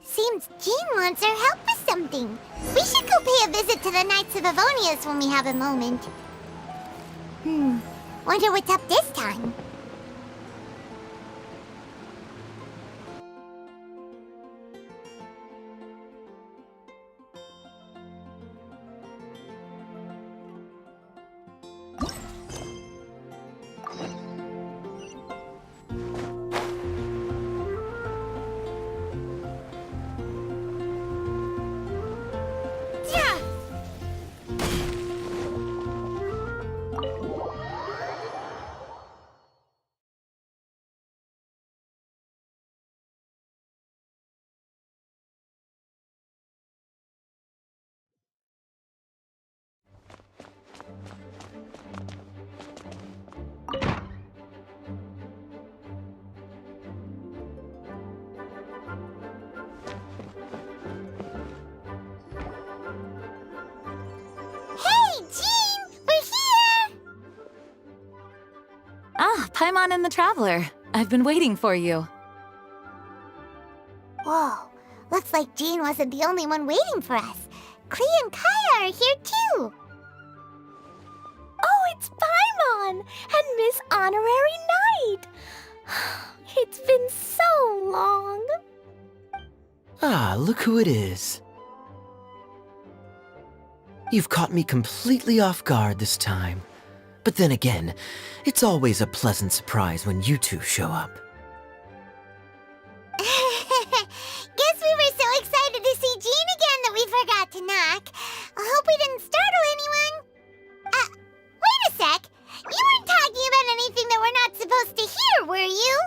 Seems Jean wants our help with something. We should go pay a visit to the Knights of Avonius when we have a moment. Wonder what's up this time. Ah, Paimon and the Traveler. I've been waiting for you. Whoa, looks like Jean wasn't the only one waiting for us. Klee and Kaya are here too. Oh, it's Paimon and Miss Honorary Knight. It's been so long. Ah, look who it is. You've caught me completely off guard this time. But then again, it's always a pleasant surprise when you two show up. Guess we were so excited to see Jean again that we forgot to knock. I hope we didn't startle anyone. Wait a sec. You weren't talking about anything that we're not supposed to hear, were you?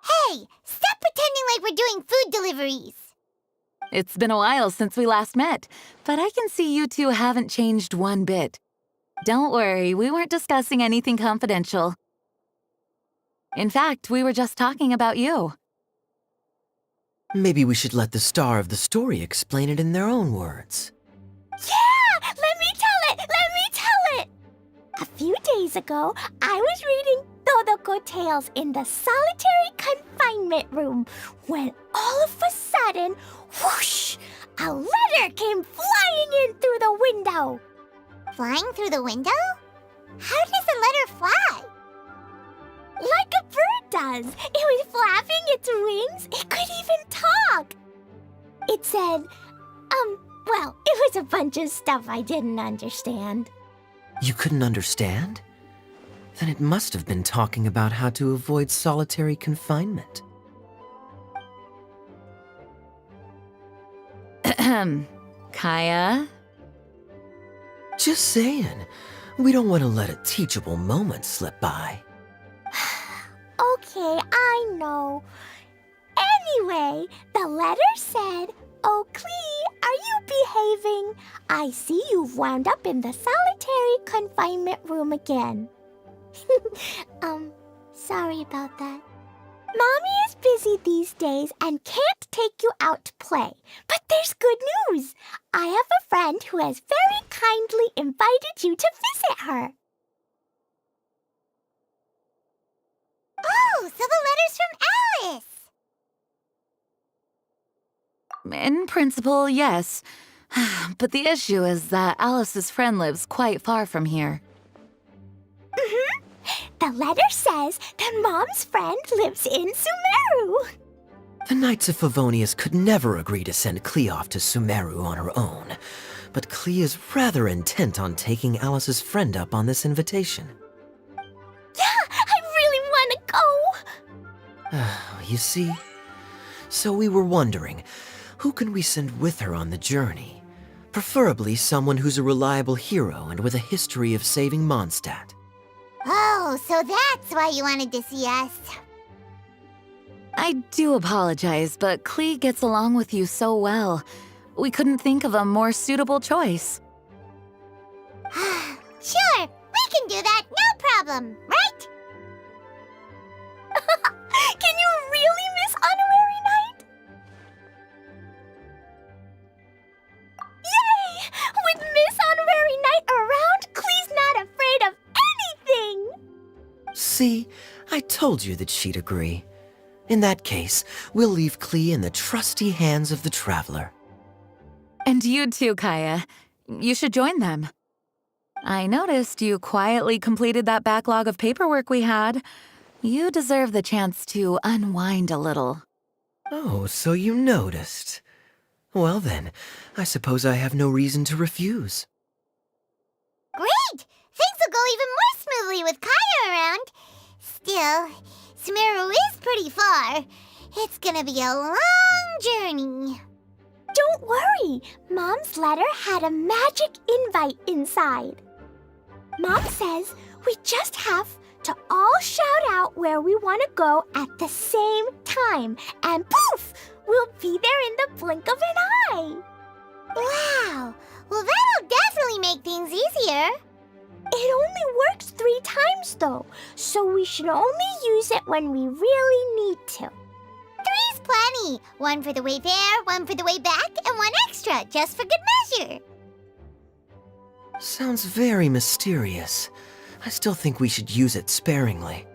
Hey, stop pretending like we're doing food deliveries. It's been a while since we last met, but I can see you two haven't changed one bit. Don't worry, we weren't discussing anything confidential. In fact, we were just talking about you. Maybe we should let the star of the story explain it in their own words. Yeah! Let me tell it! Let me tell it! A few days ago, I was reading Todoko Tales in the solitary confinement room when all of a sudden, whoosh! A letter came flying in through the window. Flying through the window? How does a letter fly? Like a bird does. It was flapping its wings. It could even talk. It said, well, it was a bunch of stuff I didn't understand. You couldn't understand? Then it must have been talking about how to avoid solitary confinement. Kaya? Just saying. We don't want to let a teachable moment slip by. Okay, I know. Anyway, the letter said, "Oh, Klee, are you behaving? I see you've wound up in the solitary confinement room again." Sorry about that. Mommy is busy these days and can't take you out to play. But there's good news. I have a friend who has very kindly invited you to visit her. Oh, so the letter's from Alice. In principle, yes. But the issue is that Alice's friend lives quite far from here. The letter says that Mom's friend lives in Sumeru. The Knights of Favonius could never agree to send Klee off to Sumeru on her own, but Klee is rather intent on taking Alice's friend up on this invitation. Yeah, I really want to go. You see? So we were wondering, who can we send with her on the journey? Preferably someone who's a reliable hero and with a history of saving Mondstadt. Oh, so that's why you wanted to see us. I do apologize, but Klee gets along with you so well. We couldn't think of a more suitable choice. Sure, we can do that, no problem, right? Can you really, Miss Honorary Knight? Yay! With Miss Honorary Knight around, Klee's not afraid of told you that she'd agree. In that case, we'll leave Klee in the trusty hands of the Traveler. And you too, Kaya. You should join them. I noticed you quietly completed that backlog of paperwork we had. You deserve the chance to unwind a little. Oh, so you noticed. Well then, I suppose I have no reason to refuse. Great! Things will go even more smoothly with Kaya around. Still, Sumeru is pretty far. It's gonna be a long journey. Don't worry, Mom's letter had a magic invite inside. Mom says we just have to all shout out where we want to go at the same time, and poof, we'll be there in the blink of an eye. Wow! Well, that'll definitely make things easier. It only works 3 times though, so we should only use it when we really need to. 3's plenty. 1 for the way there, 1 for the way back, and 1 extra, just for good measure. Sounds very mysterious. I still think we should use it sparingly.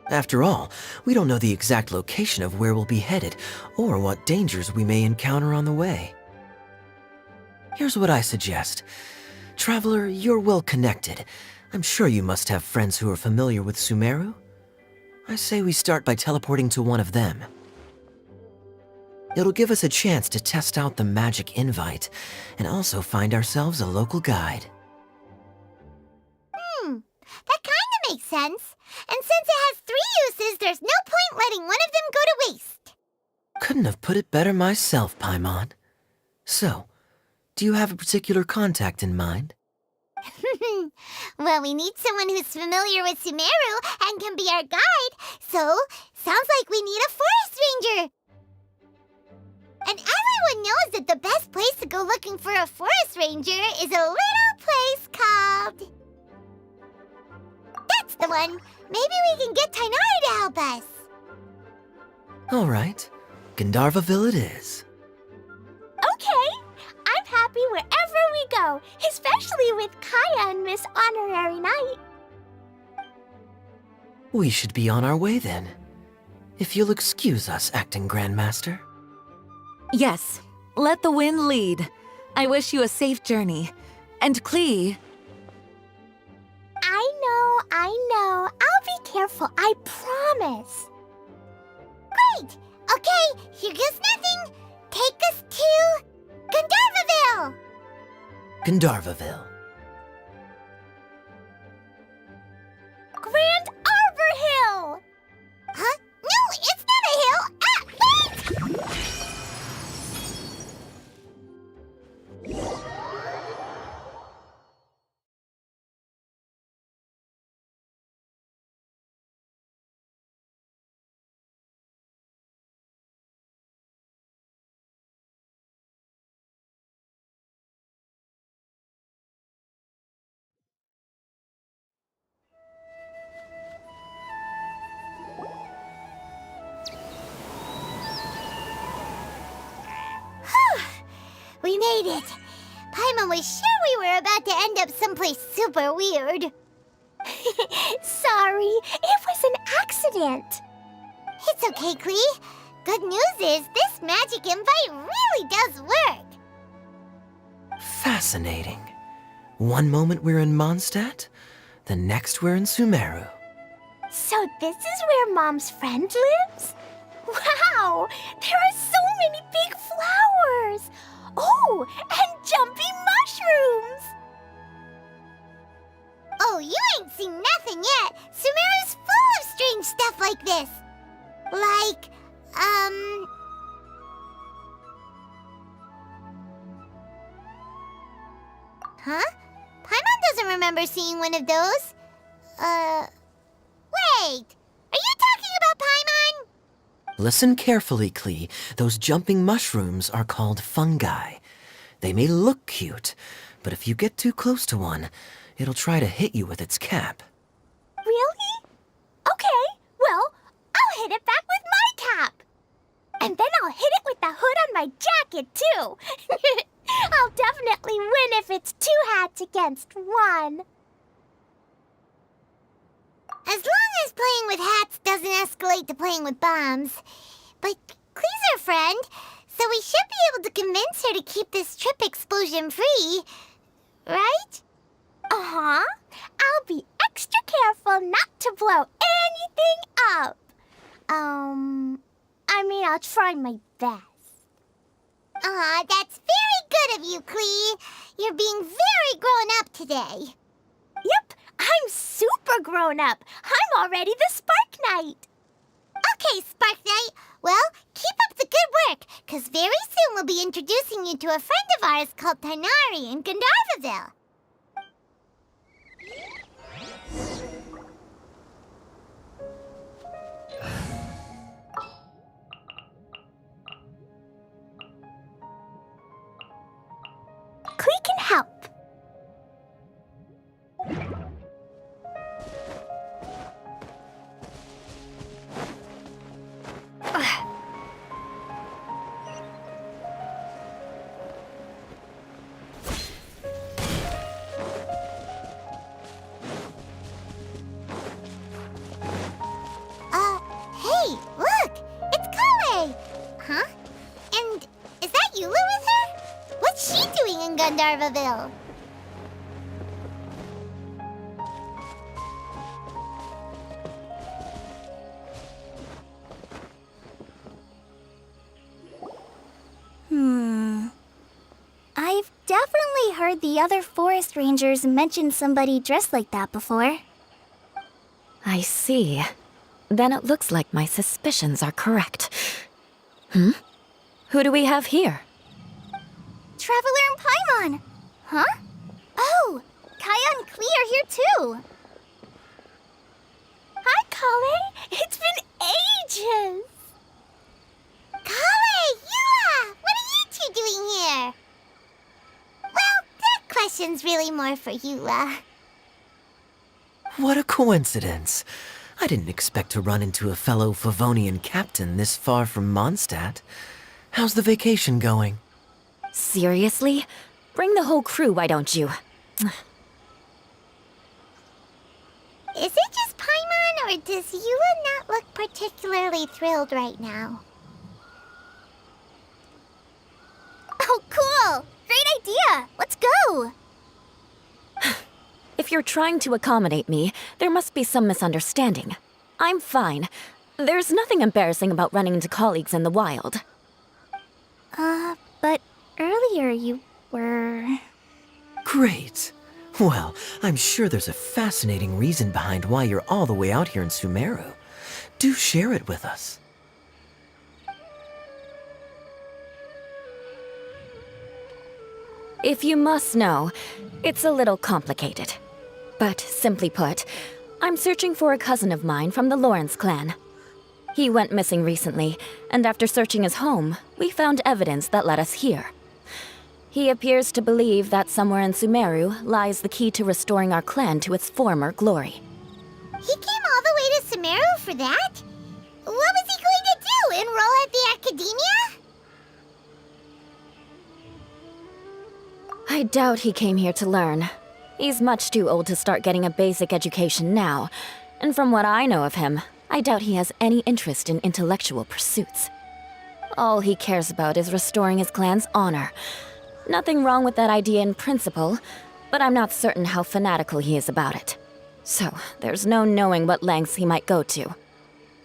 After all, we don't know the exact location of where we'll be headed, or what dangers we may encounter on the way. Here's what I suggest. Traveler, you're well connected. I'm sure you must have friends who are familiar with Sumeru. I say we start by teleporting to one of them. It'll give us a chance to test out the magic invite, and also find ourselves a local guide. That kinda makes sense. And since it has 3 uses, there's no point letting one of them go to waste. Couldn't have put it better myself, Paimon. So, do you have a particular contact in mind? Well, we need someone who's familiar with Sumeru and can be our guide, so sounds like we need a forest ranger. And everyone knows that the best place to go looking for a forest ranger is a little place called... That's the one! Maybe we can get Tainari to help us. All right, Gandharvaville it is. Okay, I'm happy wherever we go, especially with Kaya and Miss Honorary Knight. We should be on our way then. If you'll excuse us, Acting Grandmaster. Yes, let the wind lead. I wish you a safe journey. And Klee... I know. I'll be careful, I promise. Great! Okay, here goes nothing. Take us to... Gandharvaville! Gandharvaville. Grand Arbor Hill! Huh? No, it's not a hill! Ah, wait! We made it. Paimon was sure we were about to end up someplace super weird. Sorry, it was an accident. It's okay, Klee. Good news is this magic invite really does work. Fascinating. One moment we're in Mondstadt, the next we're in Sumeru. So this is where Mom's friend lives? Wow, there are so many big flowers. Oh, and jumping mushrooms. Oh, you ain't seen nothing yet. Sumeru's full of strange stuff like this. Like, Huh? Paimon doesn't remember seeing one of those. Wait! Are you talking about Paimon? Listen carefully, Klee. Those jumping mushrooms are called fungi. They may look cute, but if you get too close to one, it'll try to hit you with its cap. Really? Okay, well, I'll hit it back with my cap. And then I'll hit it with the hood on my jacket, too. I'll definitely win if it's 2 hats against 1. As long as playing with hats doesn't escalate to playing with bombs. But Klee's our friend, so we should be able to convince her to keep this trip explosion-free. Right? Uh-huh. I'll be extra careful not to blow anything up. I'll try my best. Aw, that's very good of you, Klee. You're being very grown up today. Yep, I'm super grown up. I'm already the Spark Knight. Okay, Spark Knight. Well, keep up the good work, because very soon we'll be introducing you to a friend of ours called Tarnari in Gandharvaville. Klee can help. Hey, look! It's Kale! Huh? And is that Eula with her? What's she doing in Gandharvaville? I've definitely heard the other forest rangers mention somebody dressed like that before. I see. Then it looks like my suspicions are correct. Who do we have here? Traveler and Paimon! Huh? Oh, Kaya and Klee are here too! Hi, Kale! It's been ages! Kale! Eula! What are you two doing here? Well, that question's really more for Eula. What a coincidence. I didn't expect to run into a fellow Favonian captain this far from Mondstadt. How's the vacation going? Seriously? Bring the whole crew, why don't you? Is it just Paimon, or does Eula not look particularly thrilled right now? Oh, cool! Great idea! Let's go! If you're trying to accommodate me, there must be some misunderstanding. I'm fine. There's nothing embarrassing about running into colleagues in the wild. But earlier you were... Great. Well, I'm sure there's a fascinating reason behind why you're all the way out here in Sumeru. Do share it with us. If you must know, it's a little complicated. But simply put, I'm searching for a cousin of mine from the Lawrence clan. He went missing recently, and after searching his home, we found evidence that led us here. He appears to believe that somewhere in Sumeru lies the key to restoring our clan to its former glory. He came all the way to Sumeru for that? What was he going to do, enroll at the academia? I doubt he came here to learn. He's much too old to start getting a basic education now, and from what I know of him, I doubt he has any interest in intellectual pursuits. All he cares about is restoring his clan's honor. Nothing wrong with that idea in principle, but I'm not certain how fanatical he is about it. So, there's no knowing what lengths he might go to.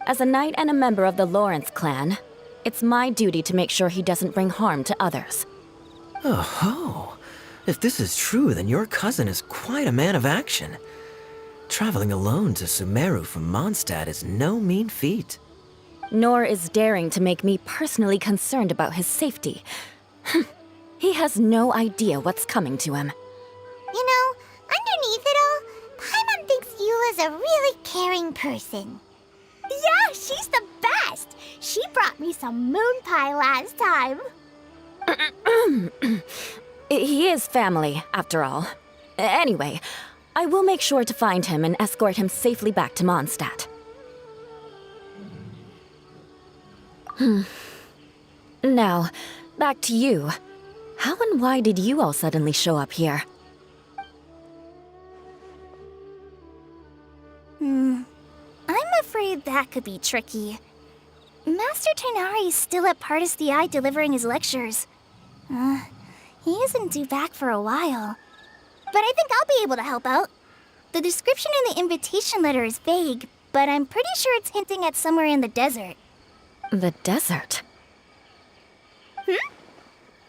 As a knight and a member of the Lawrence clan, it's my duty to make sure he doesn't bring harm to others. Oh-ho! If this is true, then your cousin is quite a man of action. Traveling alone to Sumeru from Mondstadt is no mean feat. Nor is daring to make me personally concerned about his safety. He has no idea what's coming to him. You know, underneath it all, Paimon thinks Eula's a really caring person. Yeah, she's the best! She brought me some moon pie last time. He is family, after all. Anyway, I will make sure to find him and escort him safely back to Mondstadt. Now, back to you. How and why did you all suddenly show up here? that could be tricky. Master Tighnari is still at Partis the Eye delivering his lectures. He isn't due back for a while. But I think I'll be able to help out. The description in the invitation letter is vague, but I'm pretty sure it's hinting at somewhere in the desert. The desert?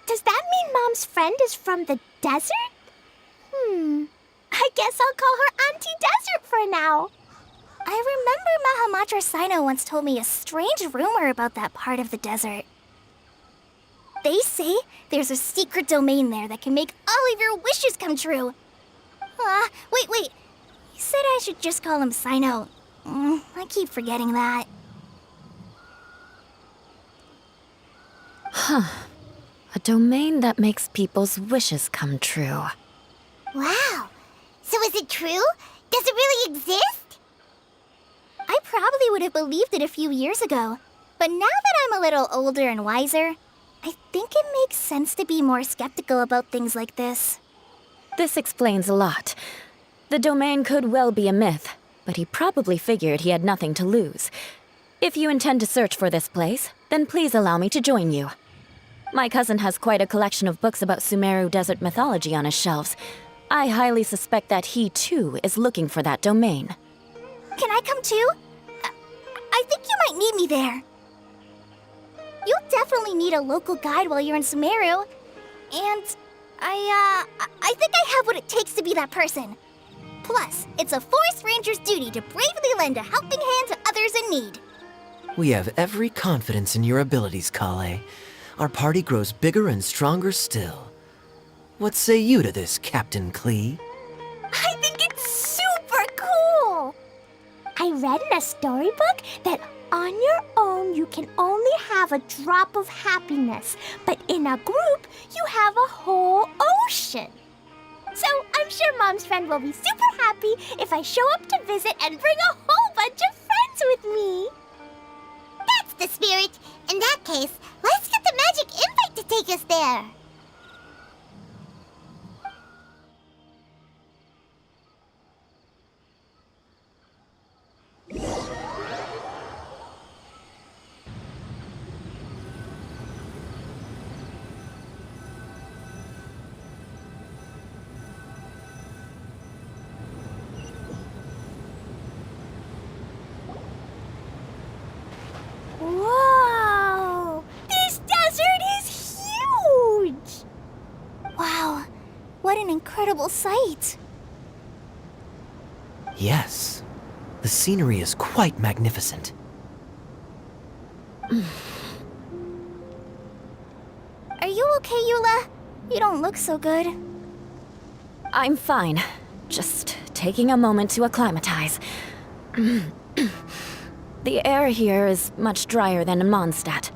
Does that mean Mom's friend is from the desert? I guess I'll call her Auntie Desert for now. I remember Mahamatra Sino once told me a strange rumor about that part of the desert. They say there's a secret domain there that can make all of your wishes come true. Wait. He said I should just call him Sino. I keep forgetting that. A domain that makes people's wishes come true. Wow. So is it true? Does it really exist? I probably would have believed it a few years ago. But now that I'm a little older and wiser, I think it makes sense to be more skeptical about things like this. This explains a lot. The domain could well be a myth, but he probably figured he had nothing to lose. If you intend to search for this place, then please allow me to join you. My cousin has quite a collection of books about Sumeru desert mythology on his shelves. I highly suspect that he, too, is looking for that domain. Can I come too? I think you might need me there. You'll definitely need a local guide while you're in Sumeru. And I think I have what it takes to be that person. Plus, it's a forest ranger's duty to bravely lend a helping hand to others in need. We have every confidence in your abilities, Kale. Our party grows bigger and stronger still. What say you to this, Captain Klee? I think it's super cool! I read in a storybook that on your own you can only have a drop of happiness, but in a group you have a whole ocean. So I'm sure Mom's friend will be super happy if I show up to visit and bring a whole bunch of friends with me. That's the spirit. In that case, let's get the magic invite to take us there. Whoa! This desert is huge! Wow, what an incredible sight. Yes. The scenery is quite magnificent. Are you okay, Eula? You don't look so good. I'm fine. Just taking a moment to acclimatize. The air here is much drier than in Mondstadt.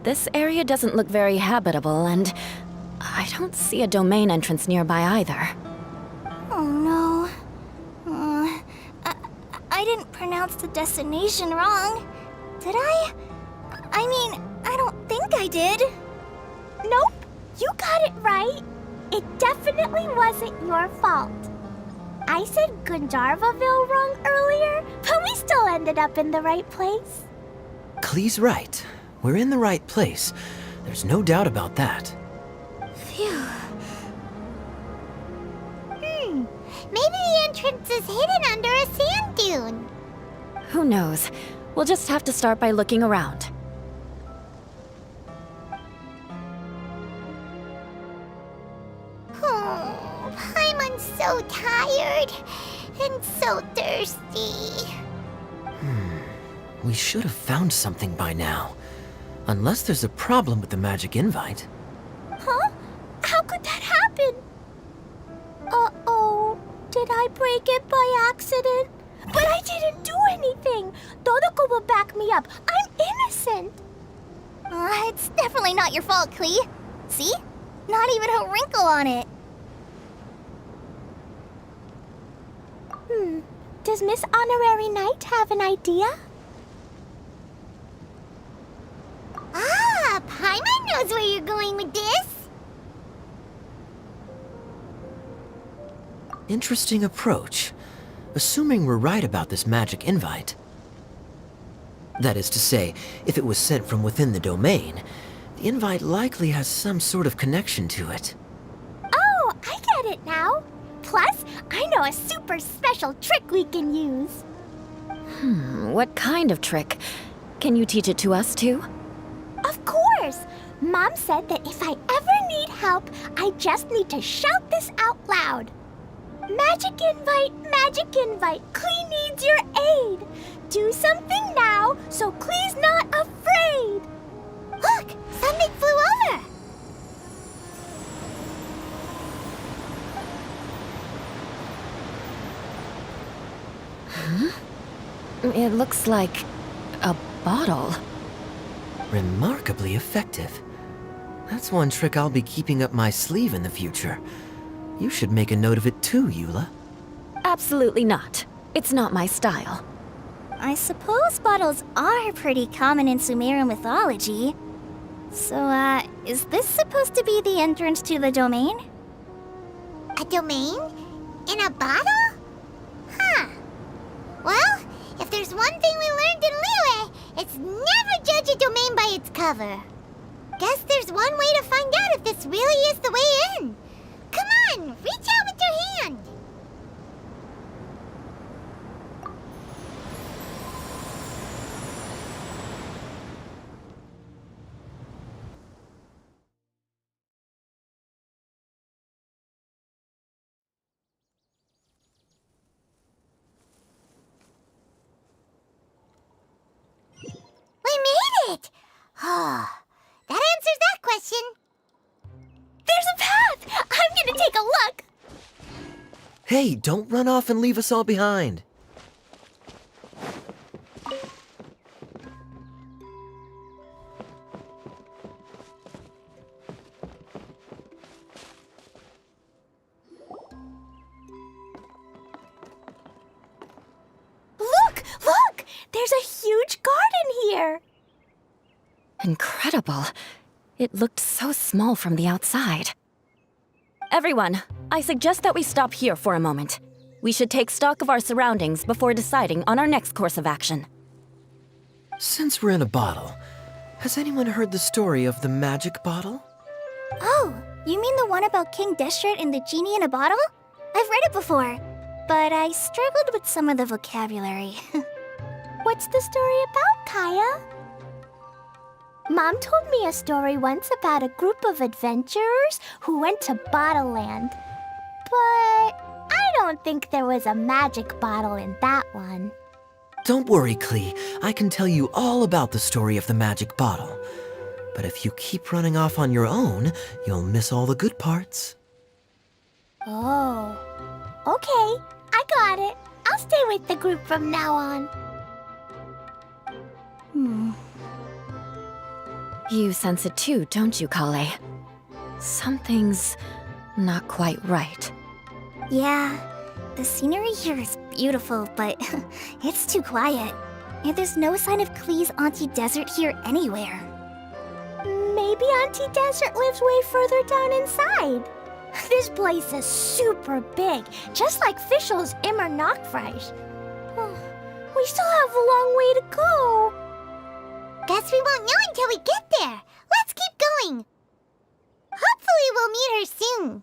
This area doesn't look very habitable, and I don't see a domain entrance nearby either. Oh no. I didn't pronounce the destination wrong. Did I? I mean, I don't think I did. Nope, you got it right. It definitely wasn't your fault. I said Gandharvaville wrong earlier, but we still ended up in the right place. Klee's right. We're in the right place. There's no doubt about that. Phew. Maybe the entrance is hidden under a sand dune. Who knows? We'll just have to start by looking around. Oh, Paimon's so tired and so thirsty. We should have found something by now. Unless there's a problem with the magic invite. Huh? How could that happen? Uh-oh. Did I break it by accident? But I didn't do anything. Todoko will back me up. I'm innocent. It's definitely not your fault, Klee. See? Not even a wrinkle on it. Does Miss Honorary Knight have an idea? Ah, Paimon knows where you're going with this. Interesting approach. Assuming we're right about this magic invite. That is to say, if it was sent from within the domain, the invite likely has some sort of connection to it. Oh, I get it now. Plus, I know a super special trick we can use. What kind of trick? Can you teach it to us too? Of course! Mom said that if I ever need help, I just need to shout this out loud. Magic invite, Klee needs your aid. Do something now, so Klee's not afraid. Look! Something flew over! It looks like a bottle. Remarkably effective. That's one trick I'll be keeping up my sleeve in the future. You should make a note of it too, Eula. Absolutely not. It's not my style. I suppose bottles are pretty common in Sumerian mythology. So, is this supposed to be the entrance to the domain? A domain? In a bottle? Huh. Well, if there's one thing we learned in Liyue, it's never judge a domain by its cover. Guess there's one way to find out if this really is the way in. Come on, reach out with your hand. We made it! Oh, that answers that question. There's a path! I'm gonna take a look! Hey, don't run off and leave us all behind. Look! There's a huge garden here! Incredible. It looked so small from the outside. Everyone, I suggest that we stop here for a moment. We should take stock of our surroundings before deciding on our next course of action. Since we're in a bottle, has anyone heard the story of the magic bottle? Oh, you mean the one about King Destret and the genie in a bottle? I've read it before, but I struggled with some of the vocabulary. What's the story about, Kaya? Mom told me a story once about a group of adventurers who went to Bottle Land. But I don't think there was a magic bottle in that one. Don't worry, Klee. I can tell you all about the story of the magic bottle. But if you keep running off on your own, you'll miss all the good parts. Oh, okay. I got it. I'll stay with the group from now on. You sense it too, don't you, Kale? Something's not quite right. Yeah, the scenery here is beautiful, but it's too quiet. And there's no sign of Klee's Auntie Desert here anywhere. Maybe Auntie Desert lives way further down inside. This place is super big, just like Fischl's Immer Nachtreich. We still have a long way to go. Guess we won't know until we get there. Let's keep going. Hopefully we'll meet her soon.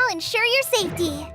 will ensure your safety.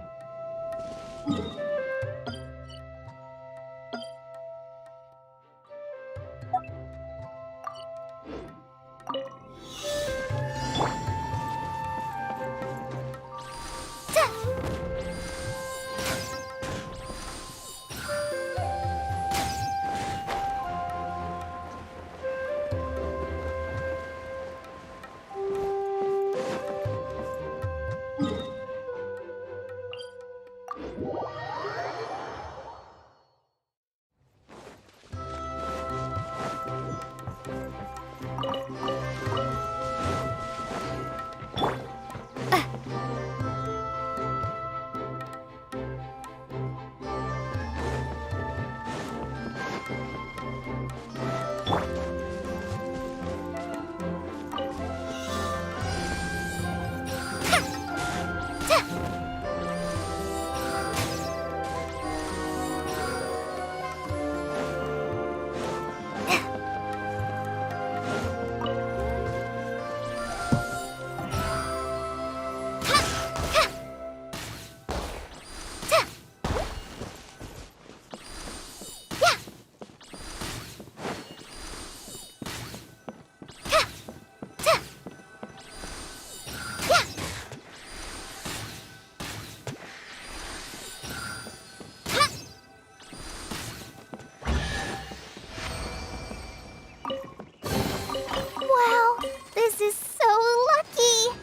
Wow, this is so lucky!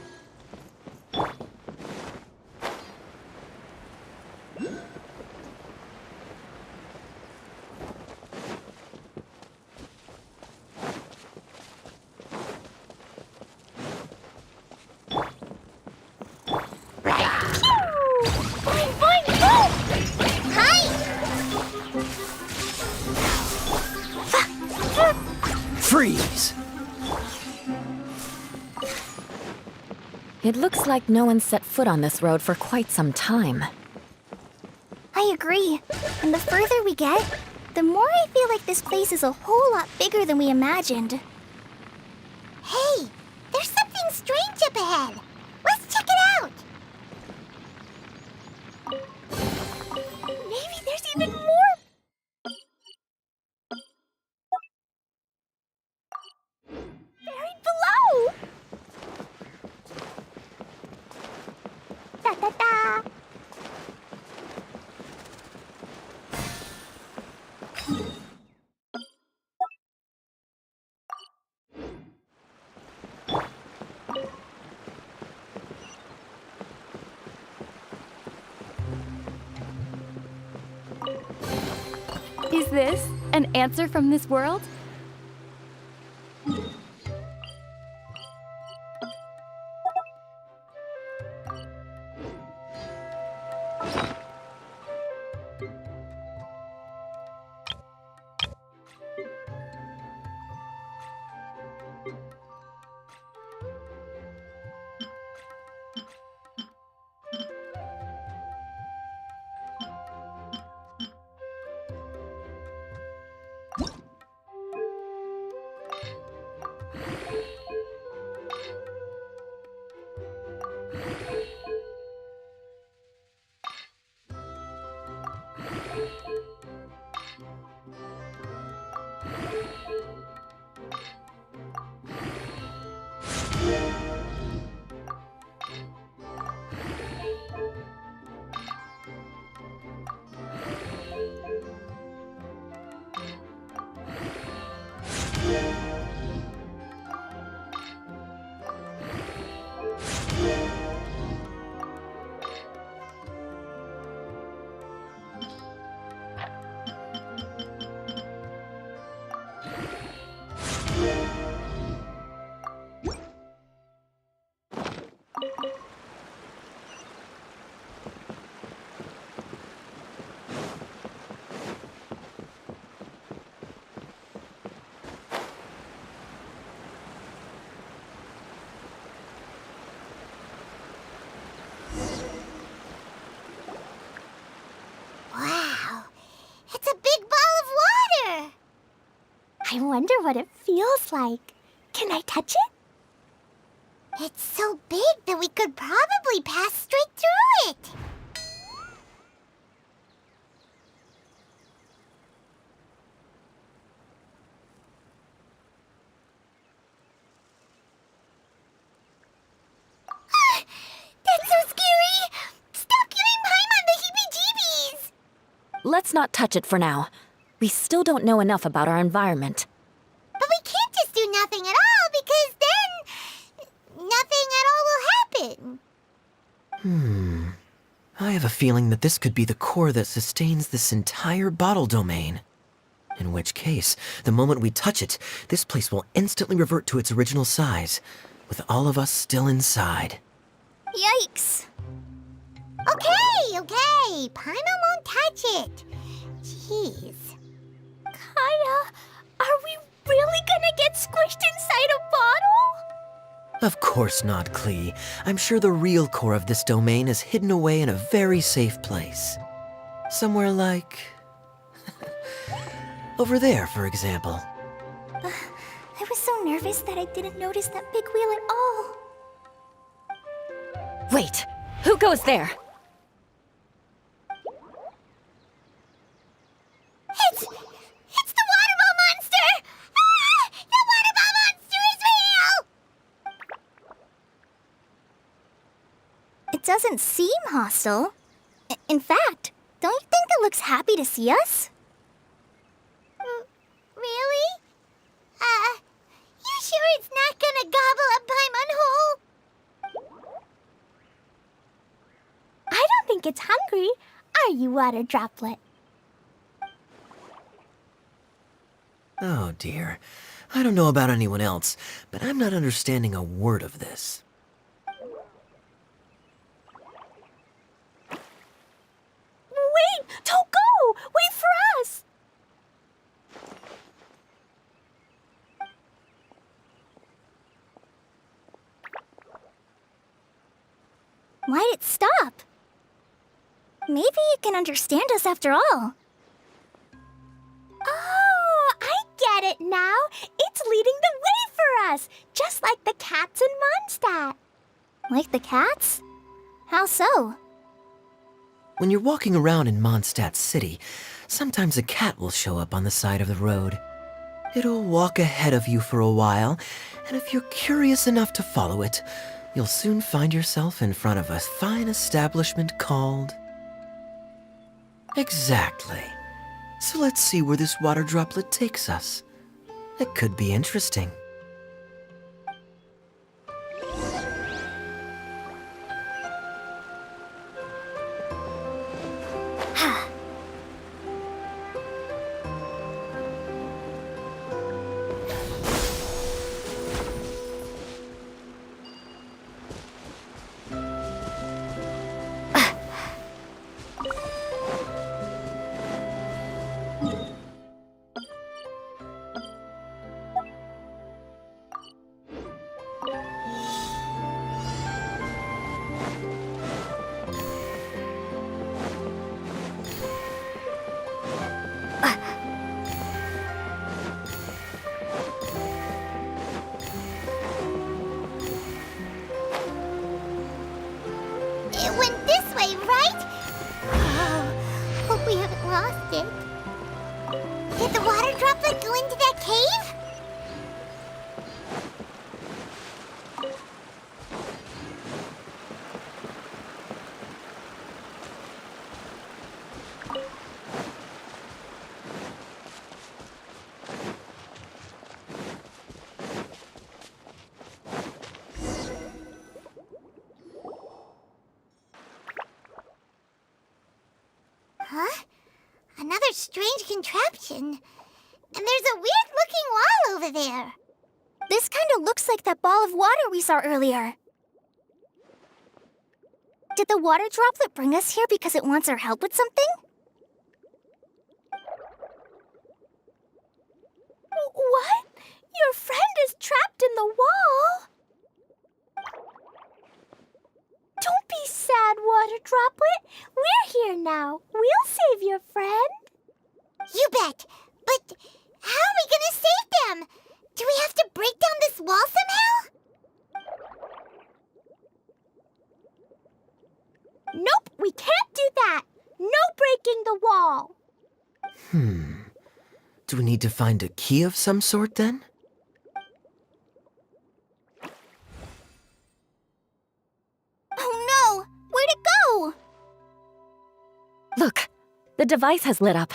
Boing, boing, boom! Hi! Freeze! It looks like no one set foot on this road for quite some time. I agree. And the further we get, the more I feel like this place is a whole lot bigger than we imagined. Hey, there's something strange up ahead. Let's check it out. Maybe there's even more. Buried below. Da da da. Is this an answer from this world? Wow, it's a big ball of water. I wonder what it feels like. Can I touch it? It's so big that we could probably pass straight through it. That's so scary! Stop giving Paimon the heebie-jeebies! Let's not touch it for now. We still don't know enough about our environment. But we can't just do nothing at all, because then nothing at all will happen. I have a feeling that this could be the core that sustains this entire bottle domain. In which case, the moment we touch it, this place will instantly revert to its original size, with all of us still inside. Yikes. Okay. Paimon won't touch it. Jeez. Kaya, are we really gonna get squished inside a bottle? Of course not, Klee. I'm sure the real core of this domain is hidden away in a very safe place. Somewhere like... over there, for example. I was so nervous that I didn't notice that big wheel at all. Wait, who goes there? It's the water ball monster! Ah! The water ball monster is real! It doesn't seem hostile. In fact, don't you think it looks happy to see us? Really? You sure it's not gonna gobble up Paimon whole? I don't think it's hungry. Are you, Water Droplet? Oh dear. I don't know about anyone else, but I'm not understanding a word of this. Wait! Don't go! Wait for us! Why'd it stop? Maybe it can understand us after all. Oh, I get it now. It's leading the way for us, just like the cats in Mondstadt. Like the cats? How so? When you're walking around in Mondstadt City, sometimes a cat will show up on the side of the road. It'll walk ahead of you for a while, and if you're curious enough to follow it, you'll soon find yourself in front of a fine establishment called... Exactly. So let's see where this water droplet takes us. It could be interesting. It went this way, right? Oh, hope we haven't lost it. Did the water droplet go into that cave? Huh? Another strange contraption. And there's a weird-looking wall over there. This kind of looks like that ball of water we saw earlier. Did the water droplet bring us here because it wants our help with something? What? Your friend is trapped in the wall? Don't be sad, Water Droplet. We're here now. We'll save your friend. You bet. But how are we gonna save them? Do we have to break down this wall somehow? We can't do that! No breaking the wall! Do we need to find a key of some sort then? Oh no! Where'd it go? Look, the device has lit up.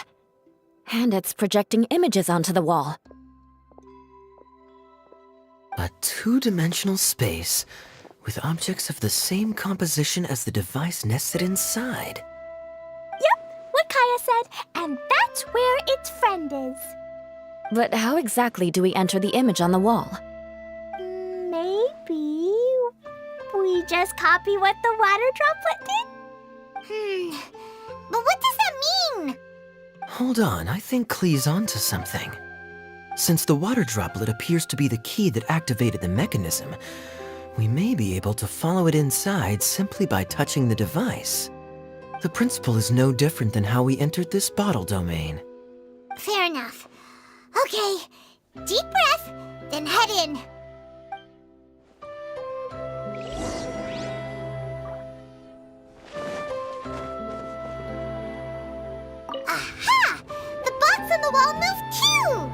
And it's projecting images onto the wall. A two-dimensional space with objects of the same composition as the device nested inside. Yep, what Kaya said, and that's where its friend is. But how exactly do we enter the image on the wall? Maybe we just copy what the water droplet did? But what does that mean? Hold on, I think Klee's onto something. Since the water droplet appears to be the key that activated the mechanism, we may be able to follow it inside simply by touching the device. The principle is no different than how we entered this bottle domain. Fair enough. Okay, deep breath, then head in. Aha! The box on the wall moved too!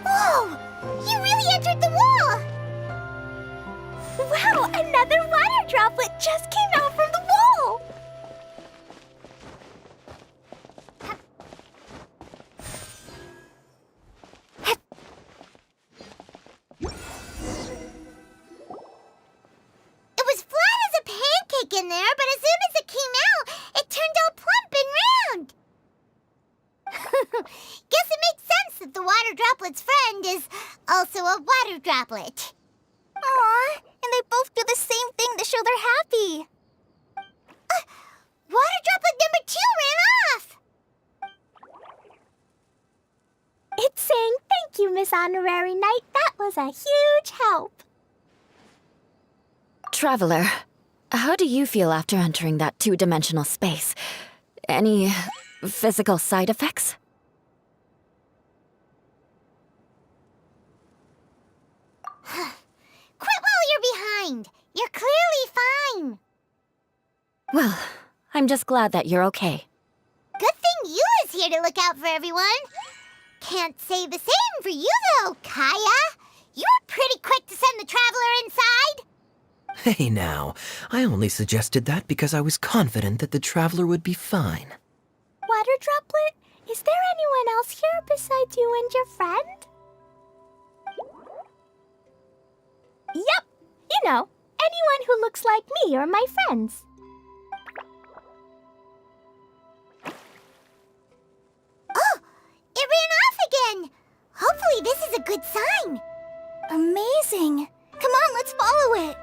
Whoa! You really entered the wall! Wow, another water droplet just came out from the wall! It was flat as a pancake in there, but as soon as it came out, it turned all plump and round. Guess it makes sense that the water droplet's friend is also a water droplet. Aw, and they both do the same thing to show they're happy. Water droplet number 2 ran off. It's saying thank you, Miss Honorary Knight. That was a huge help. Traveler, how do you feel after entering that two-dimensional space? Any physical side effects? Quit while you're behind. You're clearly fine. Well, I'm just glad that you're okay. Good thing you is here to look out for everyone. Can't say the same for you, though, Kaya. You were pretty quick to send the traveler inside. Hey now, I only suggested that because I was confident that the traveler would be fine. Water droplet, is there anyone else here besides you and your friend? Yep, you know, anyone who looks like me or my friends. Oh, it ran off again. Hopefully this is a good sign. Amazing. Come on, let's follow it.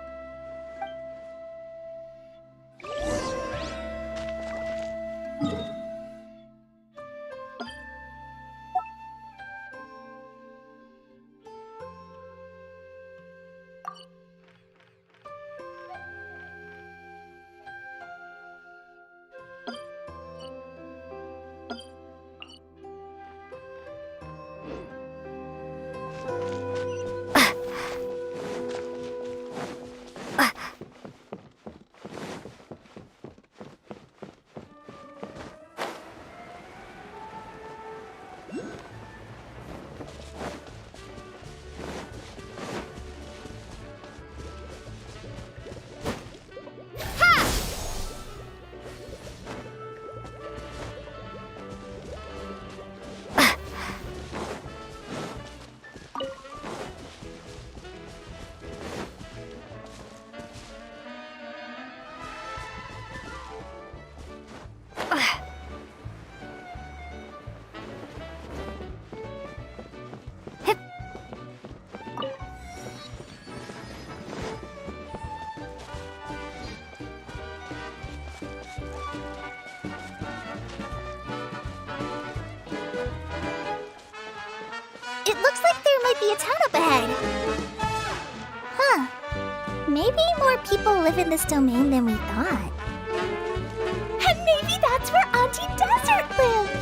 It looks like there might be a town up ahead. Huh. Maybe Maybe more people live in this domain than we thought. And maybe that's where Auntie Desert lives!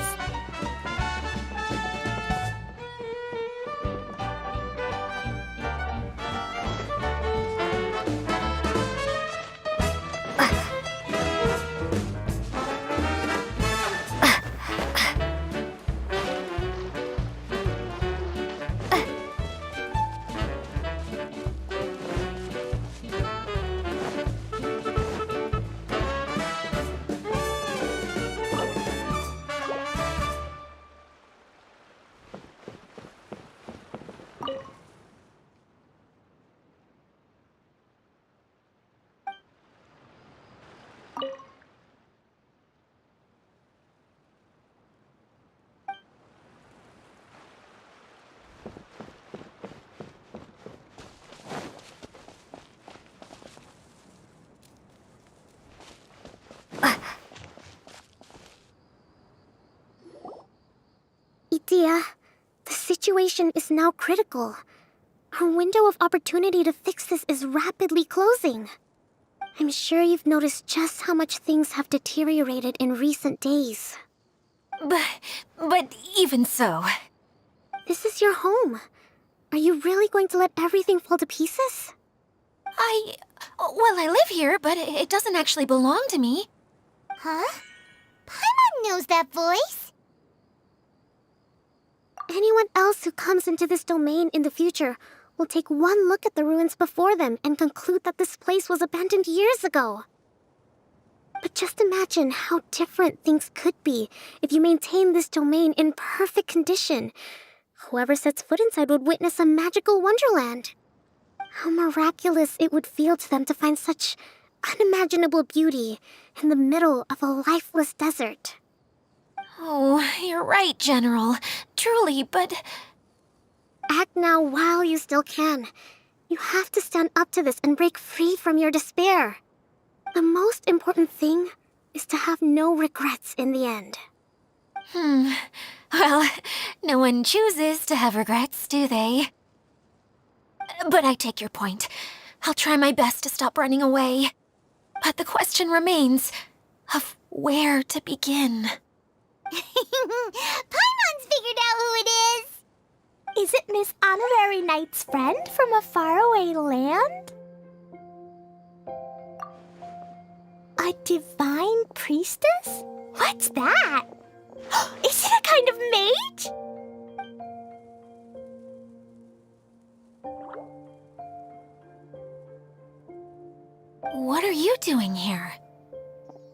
Idea, the situation is now critical. Our window of opportunity to fix this is rapidly closing. I'm sure you've noticed just how much things have deteriorated in recent days. But even so... This is your home. Are you really going to let everything fall to pieces? Well, I live here, but it doesn't actually belong to me. Huh? Paimon knows that voice. Anyone else who comes into this domain in the future will take one look at the ruins before them and conclude that this place was abandoned years ago. But just imagine how different things could be if you maintain this domain in perfect condition. Whoever sets foot inside would witness a magical wonderland. How miraculous it would feel to them to find such unimaginable beauty in the middle of a lifeless desert. Oh, you're right, General. Truly, but... Act now while you still can. You have to stand up to this and break free from your despair. The most important thing is to have no regrets in the end. Well, no one chooses to have regrets, do they? But I take your point. I'll try my best to stop running away. But the question remains of where to begin. Paimon's figured out who it is. Is it Miss Honorary Knight's friend from a faraway land? A divine priestess? What's that? Is it a kind of mage? What are you doing here?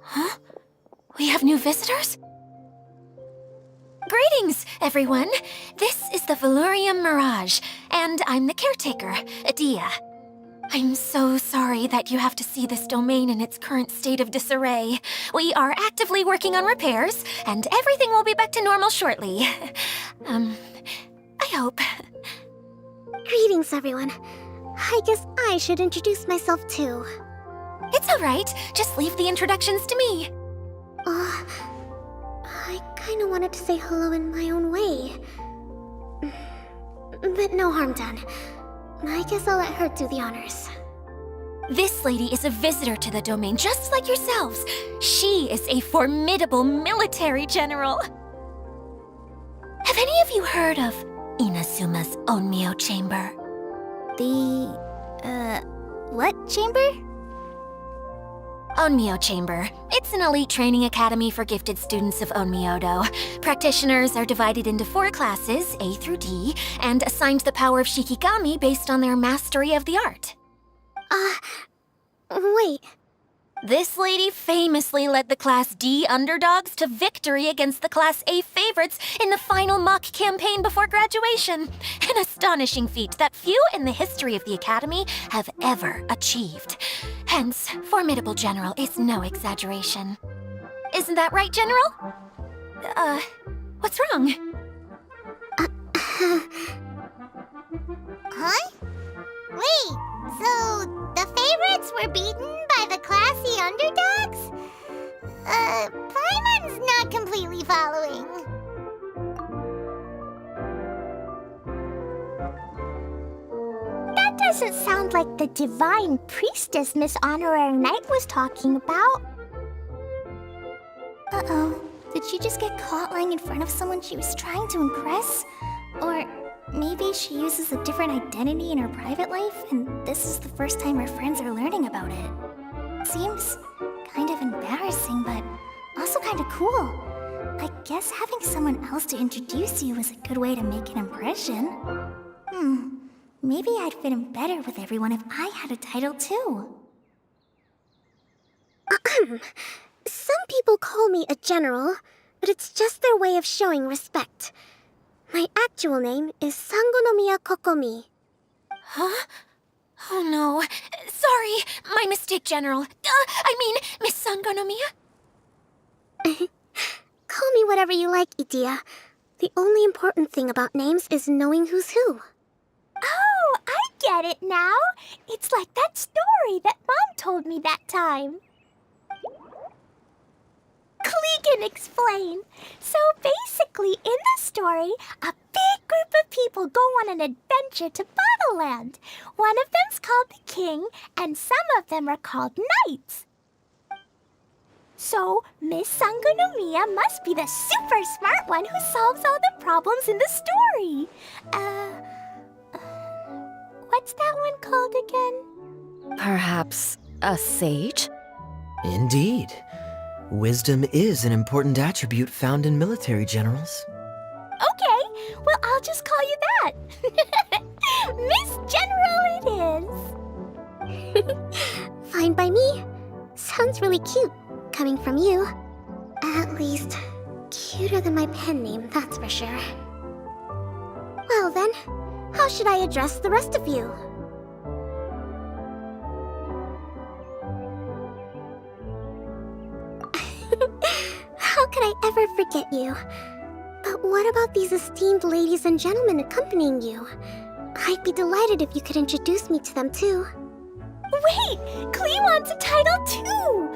Huh? We have new visitors? Greetings, everyone! This is the Valurium Mirage, and I'm the caretaker, Adia. I'm so sorry that you have to see this domain in its current state of disarray. We are actively working on repairs, and everything will be back to normal shortly. I hope. Greetings, everyone. I guess I should introduce myself too. It's all right. Just leave the introductions to me. I kinda wanted to say hello in my own way. But no harm done. I guess I'll let her do the honors. This lady is a visitor to the domain, just like yourselves. She is a formidable military general. Have any of you heard of Inazuma's Onmyo Chamber? What chamber? Onmyo Chamber. It's an elite training academy for gifted students of Onmyodo. Practitioners are divided into 4 classes, A through D, and assigned the power of Shikigami based on their mastery of the art. Wait. This lady famously led the Class D underdogs to victory against the Class A favorites in the final mock campaign before graduation. An astonishing feat that few in the history of the Academy have ever achieved. Hence, formidable general is no exaggeration. Isn't that right, General? What's wrong? Huh? Wait, so the favorites were beaten by the classy underdogs? Paimon's not completely following. That does doesn't sound like the divine priestess Miss Honorary Knight was talking about. Uh-oh. Did she just get caught lying in front of someone she was trying to impress? Or maybe she uses a different identity in her private life, and this is the first time her friends are learning about it. Seems kind of embarrassing, but also kind of cool. I guess having someone else to introduce you is a good way to make an impression. Maybe I'd fit in better with everyone if I had a title too. Some people call me a general, but it's just their way of showing respect. My actual name is Sangonomiya Kokomi. Huh? Oh no. Sorry, my mistake, General. Miss Sangonomiya? Call me whatever you like, Idia. The only important thing about names is knowing who's who. Oh, I get it now. It's like that story that Mom told me that time. Klee can explain. So basically, in the story, a big group of people go on an adventure to Bottleland. One of them's called the King, and some of them are called Knights. So, Miss Sangonomiya must be the super smart one who solves all the problems in the story. What's that one called again? Perhaps a sage? Indeed. Wisdom is an important attribute found in military generals. Okay, well, I'll just call you that. Miss General it is. Fine by me. Sounds really cute, coming from you. At least, cuter than my pen name, that's for sure. Well then, how should I address the rest of you? How could I ever forget you? But what about these esteemed ladies and gentlemen accompanying you? I'd be delighted if you could introduce me to them too. Wait, Klee wants a title too.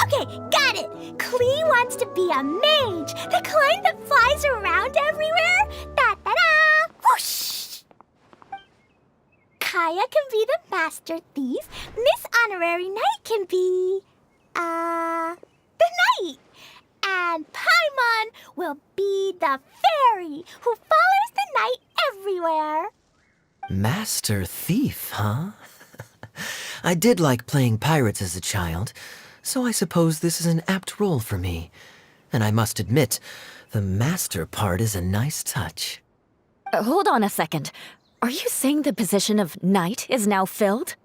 Okay, got it. Klee wants to be a mage, the kind that flies around everywhere. Da-da-da! Whoosh! Kaya can be the master thief. Miss Honorary Knight can be, the knight. And Paimon will be the fairy who follows the knight everywhere. Master Thief, huh? I did like playing pirates as a child, so I suppose this is an apt role for me. And I must admit, the master part is a nice touch. Hold on a second. Are you saying the position of knight is now filled?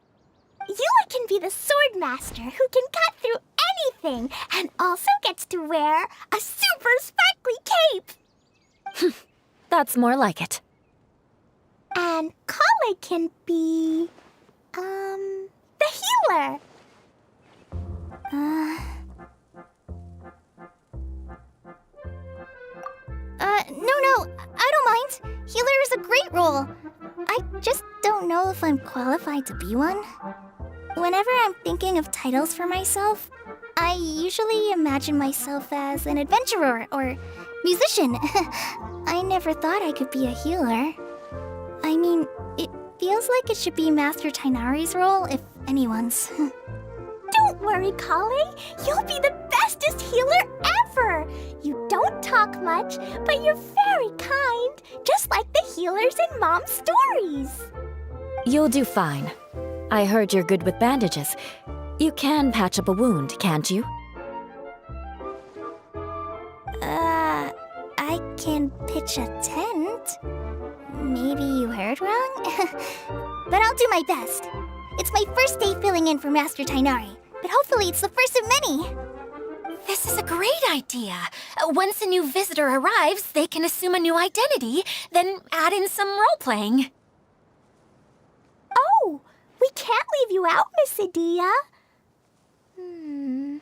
Yula can be the sword master who can cut through anything and also gets to wear a super sparkly cape. That's more like it. And Kale can be, the healer. No, I don't mind. Healer is a great role. I just don't know if I'm qualified to be one. Whenever I'm thinking of titles for myself, I usually imagine myself as an adventurer or musician. I never thought I could be a healer. I mean, it feels like it should be Master Tainari's role, if anyone's. Don't worry, Kale. You'll be the bestest healer ever. You don't talk much, but you're very kind, just like the healers in Mom's stories. You'll do fine. I heard you're good with bandages. You can patch up a wound, can't you? I can pitch a tent. Maybe you heard wrong? But I'll do my best. It's my first day filling in for Master Tainari, but hopefully it's the first of many. This is a great idea. Once a new visitor arrives, they can assume a new identity, then add in some role-playing. Oh, we can't leave you out, Miss Adia. There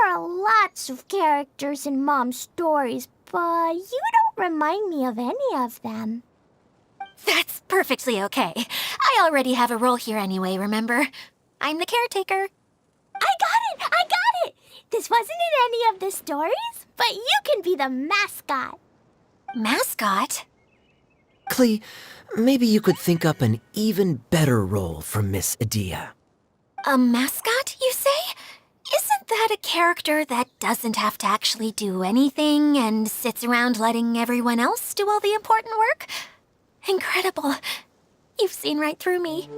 are lots of characters in Mom's stories, but you don't remind me of any of them. That's perfectly okay. I already have a role here anyway, remember? I'm the caretaker. I got it! This wasn't in any of the stories, but you can be the mascot. Mascot? Klee, Maybe you could think up an even better role for Miss Adia. A mascot, you say? Isn't that a character that doesn't have to actually do anything and sits around letting everyone else do all the important work? Incredible. You've seen right through me.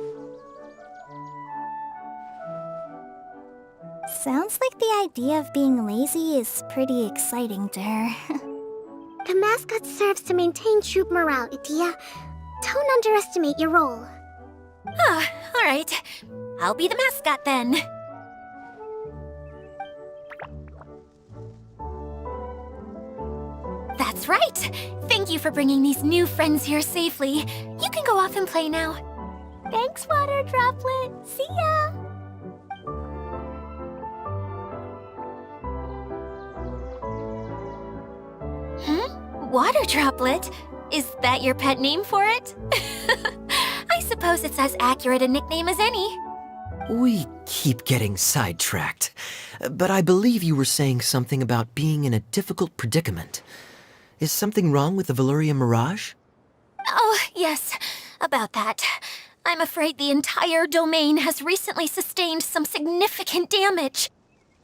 Sounds like the idea of being lazy is pretty exciting to her. The mascot serves to maintain troop morale, Adia. Don't underestimate your role. Ah, all right. I'll be the mascot then. That's right. Thank you for bringing these new friends here safely. You can go off and play now. Thanks, Water Droplet. See ya! Water Droplet? Is that your pet name for it? I suppose it's as accurate a nickname as any. We keep getting sidetracked, but I believe you were saying something about being in a difficult predicament. Is something wrong with the Veluria Mirage? Oh, yes, about that. I'm afraid the entire domain has recently sustained some significant damage.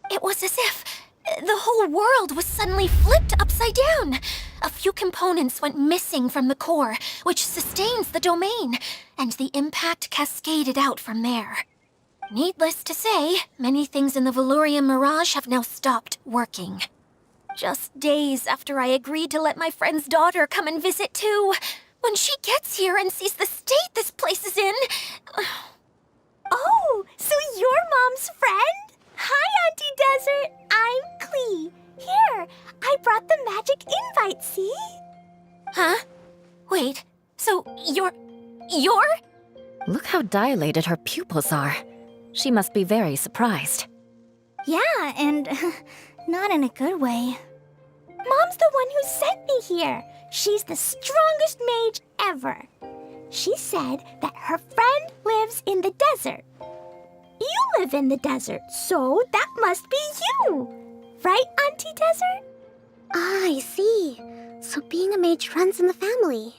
It was as if the whole world was suddenly flipped upside down. A few components went missing from the core, which sustains the domain, and the impact cascaded out from there. Needless to say, many things in the Veluria Mirage have now stopped working. Just days after I agreed to let my friend's daughter come and visit too. When she gets here and sees the state this place is in... Oh, so you're Mom's friend? Hi, Auntie Desert. I'm Klee. Here, I brought the magic invite, see? Huh? Wait, so you're... Look how dilated her pupils are. She must be very surprised. Yeah, and not in a good way. Mom's the one who sent me here. She's the strongest mage ever. She said that her friend lives in the desert. You live in the desert, so that must be you. Right, Auntie Desert? Ah, I see. So being a mage runs in the family.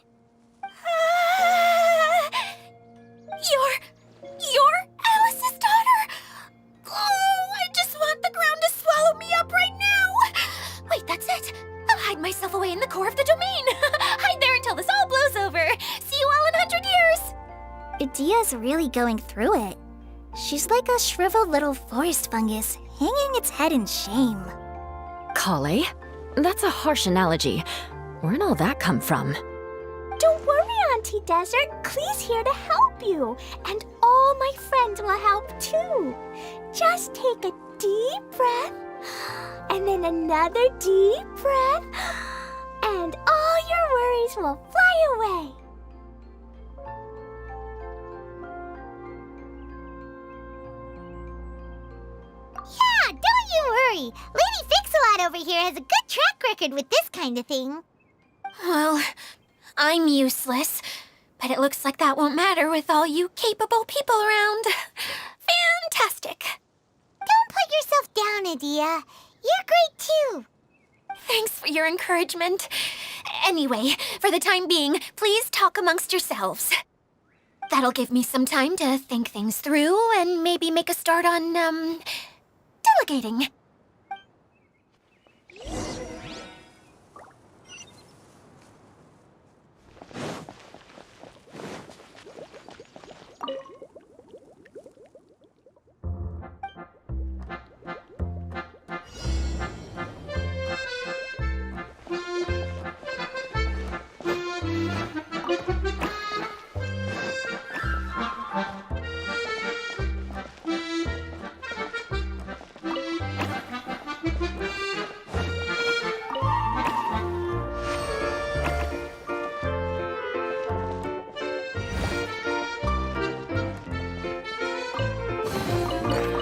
You're Alice's daughter? Oh, I just want the ground to swallow me up right now. Wait, that's it. I'll hide myself away in the core of the domain. Hide there until this all blows over. See you all in 100 years. Adia's really going through it. She's like a shriveled little forest fungus, hanging its head in shame. Kale? That's a harsh analogy. Where'd all that come from? Don't worry, Auntie Desert. Klee's here to help you. And all my friends will help too. Just take a deep breath, and then another deep breath, and all your worries will fly away. Yeah, don't you worry. Lady Fix-a-Lot over here has a good track record with this kind of thing. Well, I'm useless, but it looks like that won't matter with all you capable people around. Fantastic. Don't put yourself down, Adia. You're great too. Thanks for your encouragement. Anyway, for the time being, please talk amongst yourselves. That'll give me some time to think things through and maybe make a start on, delegating.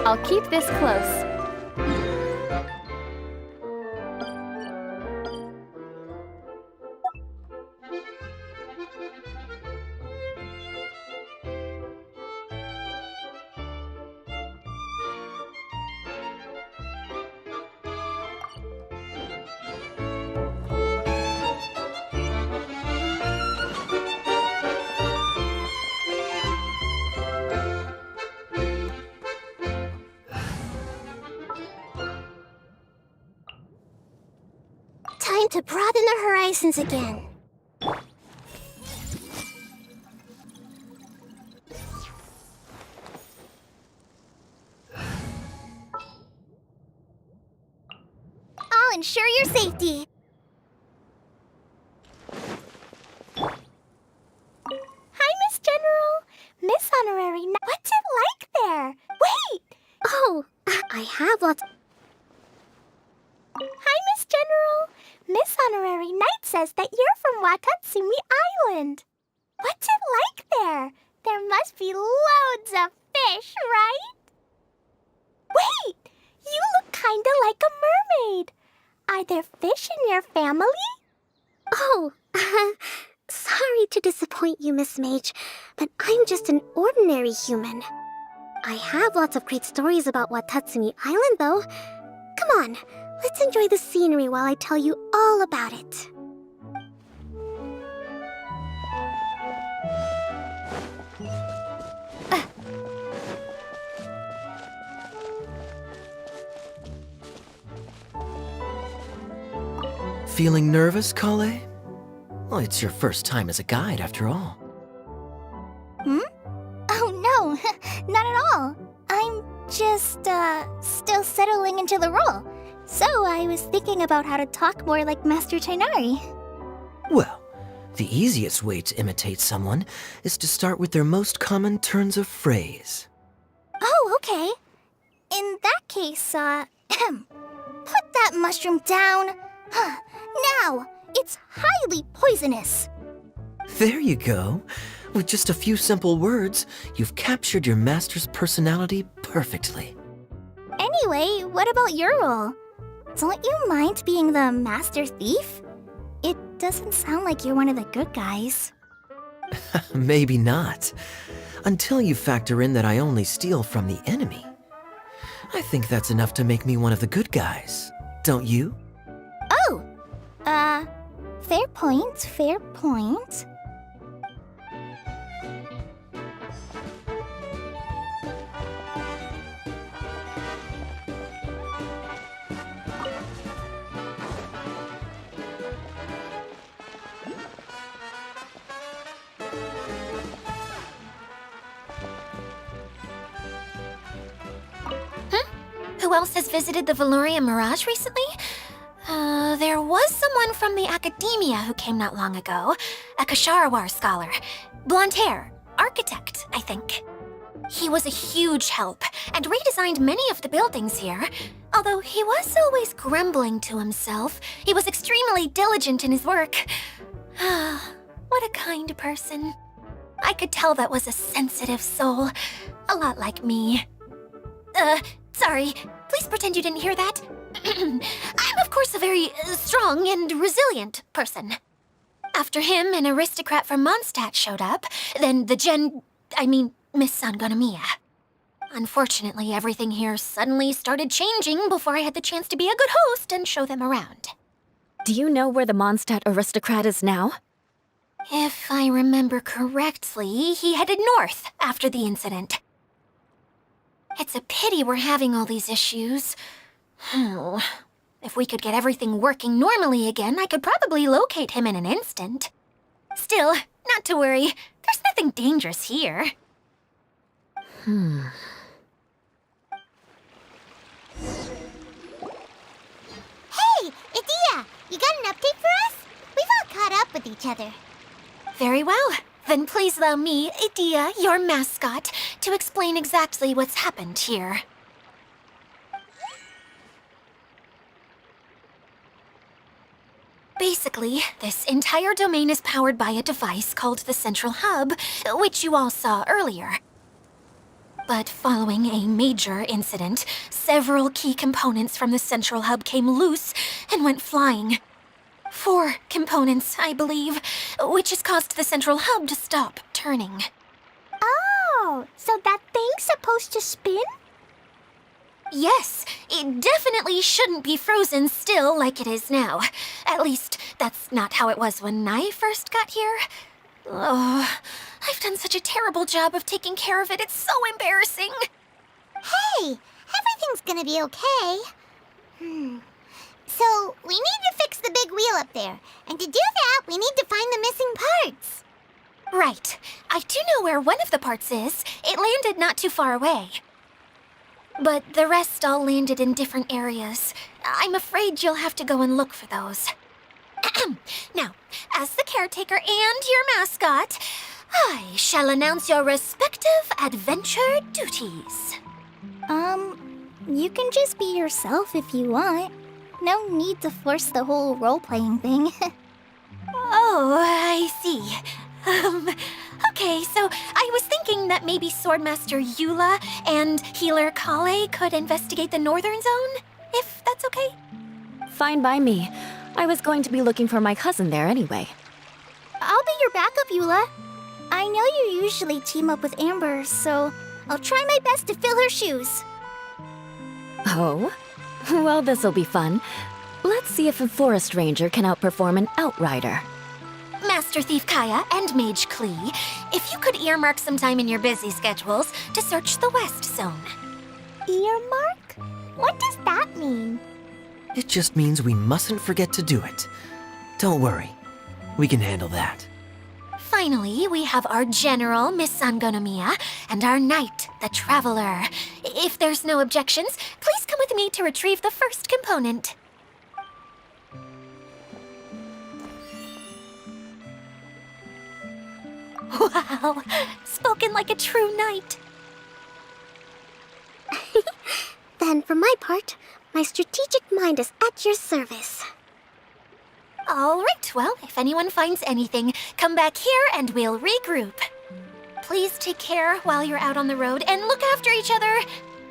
I'll keep this close. time to broaden the horizons again. I'll ensure your safety. Hi, Miss General. Miss Honorary Knight. What's it like there? Wait! Oh, I have lots. Hi, Miss General. Miss Honorary Knight says that you're from Watatsumi Island. What's it like there? There must be loads of fish, right? Wait! You look kinda like a mermaid. Are there fish in your family? Oh, sorry to disappoint you, Miss Mage, but I'm just an ordinary human. I have lots of great stories about Watatsumi Island, though. Come on, let's enjoy the scenery while I tell you all about it. Feeling nervous, Kale? Well, it's your first time as a guide, after all. Oh, no, not at all. I'm just, still settling into the role. So I was thinking about how to talk more like Master Tainari. Well, the easiest way to imitate someone is to start with their most common turns of phrase. Oh, okay. In that case, put that mushroom down. Now, it's highly poisonous. There you go. With just a few simple words, you've captured your master's personality perfectly. Anyway, what about your role? Don't you mind being the master thief? It doesn't sound like you're one of the good guys. Maybe not. Until you factor in that I only steal from the enemy. I think that's enough to make me one of the good guys. Don't you? Oh! Fair point, fair point. Who else has visited the Veloria Mirage recently? There was someone from the academia who came not long ago. A Kasharawar scholar. Blonde hair. Architect, I think. He was a huge help and redesigned many of the buildings here. Although he was always grumbling to himself, he was extremely diligent in his work. What a kind person. I could tell that was a sensitive soul. A lot like me. Sorry. Please pretend you didn't hear that. I'm, of course, a very strong and resilient person. After him, an aristocrat from Mondstadt showed up, then Miss Sangonomiya. Unfortunately, everything here suddenly started changing before I had the chance to be a good host and show them around. Do you know where the Mondstadt aristocrat is now? If I remember correctly, he headed north after the incident. It's a pity we're having all these issues. If we could get everything working normally again, I could probably locate him in an instant. Still, not to worry. There's nothing dangerous here. Hey, Idia, you got an update for us? We've all caught up with each other. Very well. Then please allow me, Idia, your mascot, to explain exactly what's happened here. Basically, this entire domain is powered by a device called the Central Hub, which you all saw earlier. But following a major incident, several key components from the Central Hub came loose and went flying. 4 components, I believe, which has caused the Central Hub to stop turning. Oh, so that thing's supposed to spin? Yes, it definitely shouldn't be frozen still like it is now. At least, that's not how it was when I first got here. Oh, I've done such a terrible job of taking care of it, it's so embarrassing. Hey, everything's gonna be okay. So, we need to fix the big wheel up there. And to do that, we need to find the missing parts. Right. I do know where one of the parts is. It landed not too far away. But the rest all landed in different areas. I'm afraid you'll have to go and look for those. Now, as the caretaker and your mascot, I shall announce your respective adventure duties. You can just be yourself if you want. No need to force the whole role-playing thing. Oh, I see. Okay, so I was thinking that maybe Swordmaster Eula and Healer Kale could investigate the Northern Zone, if that's okay? Fine by me. I was going to be looking for my cousin there anyway. I'll be your backup, Eula. I know you usually team up with Amber, so I'll try my best to fill her shoes. Oh? Well, this'll be fun. Let's see if a forest ranger can outperform an outrider. Master Thief Kaya and Mage Klee, if you could earmark some time in your busy schedules to search the West Zone. Earmark? What does that mean? It just means we mustn't forget to do it. Don't worry. We can handle that. Finally, we have our General, Miss Sangonomiya, and our Knight, the Traveler. If there's no objections, please come with me to retrieve the first component. Wow, spoken like a true knight. Then, for my part, my strategic mind is at your service. All right, well, if anyone finds anything, come back here and we'll regroup. Please take care while you're out on the road and look after each other,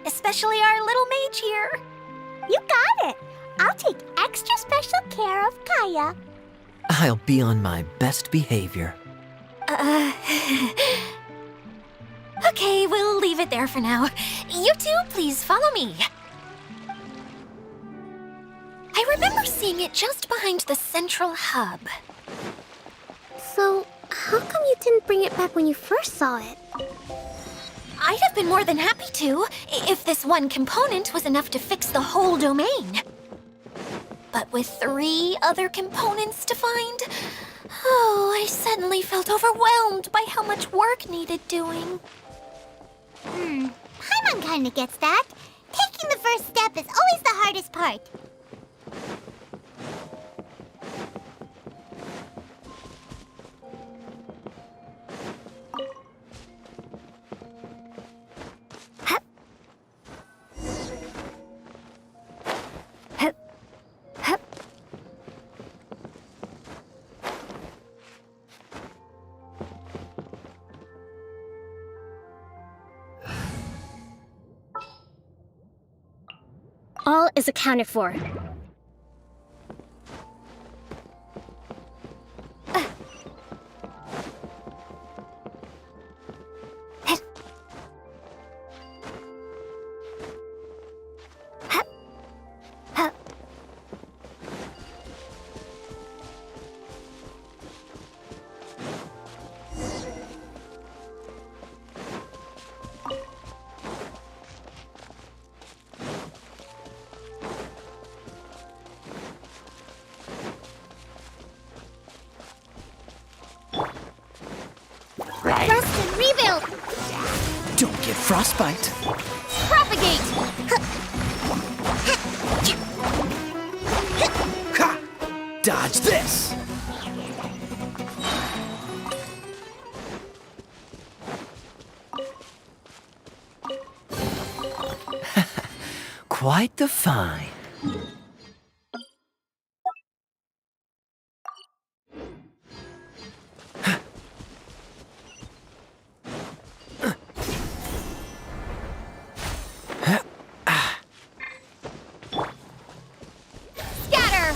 especially our little mage here. You got it. I'll take extra special care of Kaya. I'll be on my best behavior. Okay, we'll leave it there for now. You two, please follow me. I remember seeing it just behind the central hub. So, how come you didn't bring it back when you first saw it? I'd have been more than happy to, if this one component was enough to fix the whole domain. But with 3 other components to find, oh, I suddenly felt overwhelmed by how much work needed doing. Paimon kinda gets that. Taking the first step is always the hardest part. All is accounted for. Rest and rebuild! Don't get frostbite. Propagate! Ha! Dodge this! Quite the find. Scatter!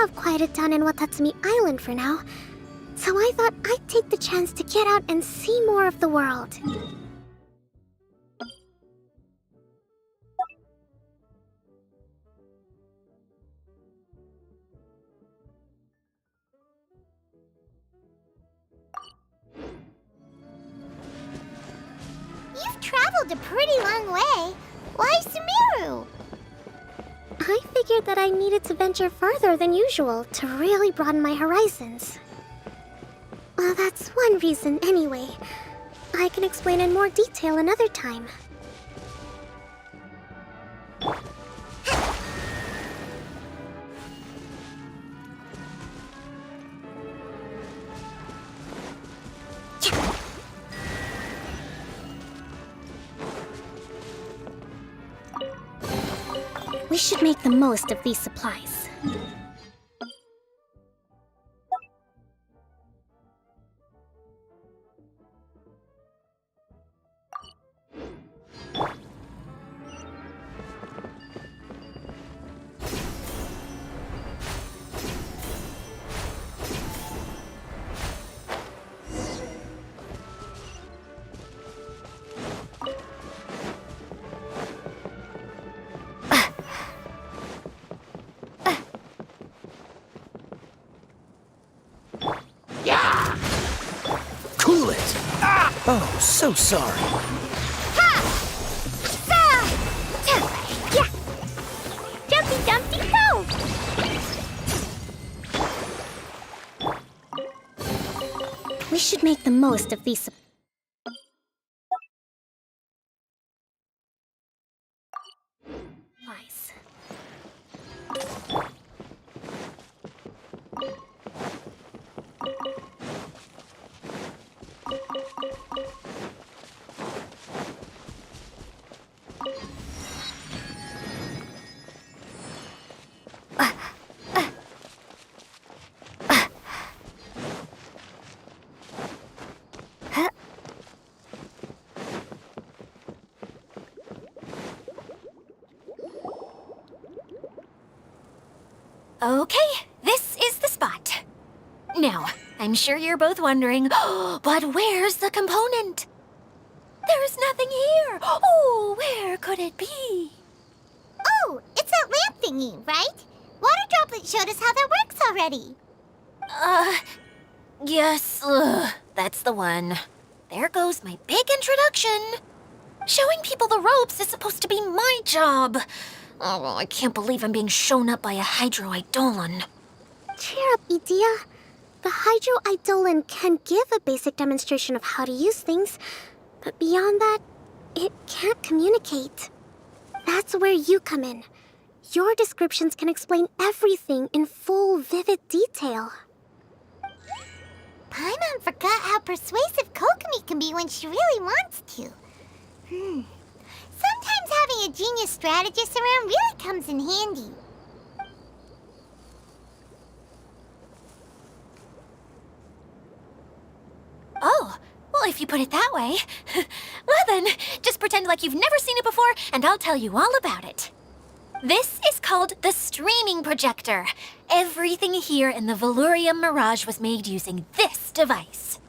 have quieted down in Watatsumi Island for now, so I thought I'd take the chance to get out and see more of the world. You've traveled a pretty long way. Why Sumeru? I figured that I needed to venture further than usual to really broaden my horizons. Well, that's one reason anyway. I can explain in more detail another time. We should make the most of these supplies. Cool it! Ah! Oh, so sorry. Yeah! Jumpy Dumpty go! We should make the most of these supplies. Okay, this is the spot. Now, I'm sure you're both wondering, but where's the component? There's nothing here. Oh, where could it be? Oh, it's that lamp thingy, right? Water Droplet showed us how that works already. Yes, that's the one. There goes my big introduction. Showing people the ropes is supposed to be my job. Oh, I can't believe I'm being shown up by a Hydro-Eidolon. Cheer up, Edea. The Hydro-Eidolon can give a basic demonstration of how to use things, but beyond that, it can't communicate. That's where you come in. Your descriptions can explain everything in full, vivid detail. Paimon forgot how persuasive Kokomi can be when she really wants to. Sometimes having a genius strategist around really comes in handy. Oh, well, if you put it that way. Well then, just pretend like you've never seen it before, and I'll tell you all about it. This is called the streaming projector. Everything here in the Velurium Mirage was made using this device.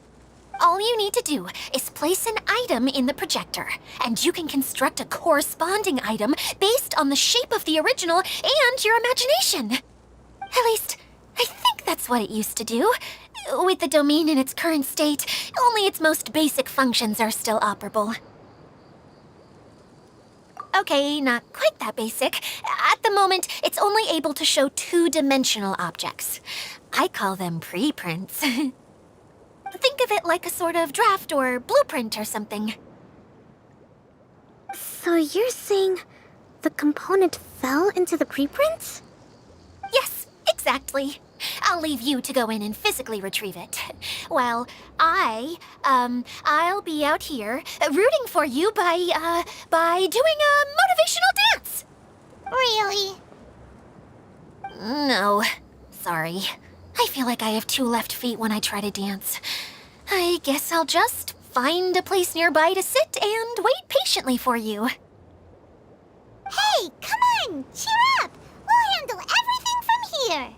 All you need to do is place an item in the projector, and you can construct a corresponding item based on the shape of the original and your imagination. At least, I think that's what it used to do. With the domain in its current state, only its most basic functions are still operable. Okay, not quite that basic. At the moment, it's only able to show two-dimensional objects. I call them preprints. Think of it like a sort of draft or blueprint or something. So you're saying the component fell into the preprints? Yes, exactly. I'll leave you to go in and physically retrieve it. Well, I'll be out here rooting for you by doing a motivational dance. Really? No, sorry. I feel like I have two left feet when I try to dance. I guess I'll just find a place nearby to sit and wait patiently for you. Hey, come on! Cheer up! We'll handle everything from here!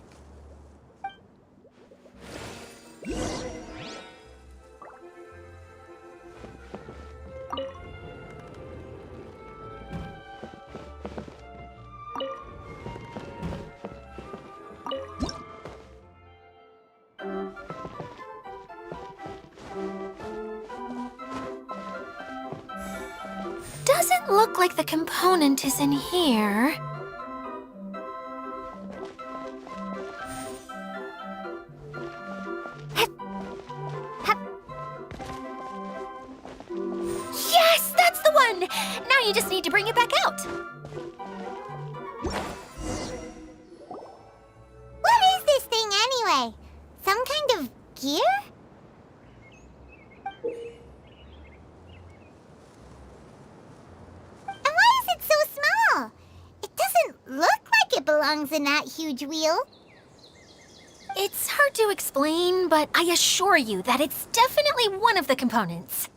doesn't look like the component is in here. Yes, that's the one! Now you just need to bring it back out. What is this thing anyway? Some kind of gear? And why is it so small? It doesn't look like it belongs in that huge wheel. It's hard to explain, but I assure you that it's definitely one of the components.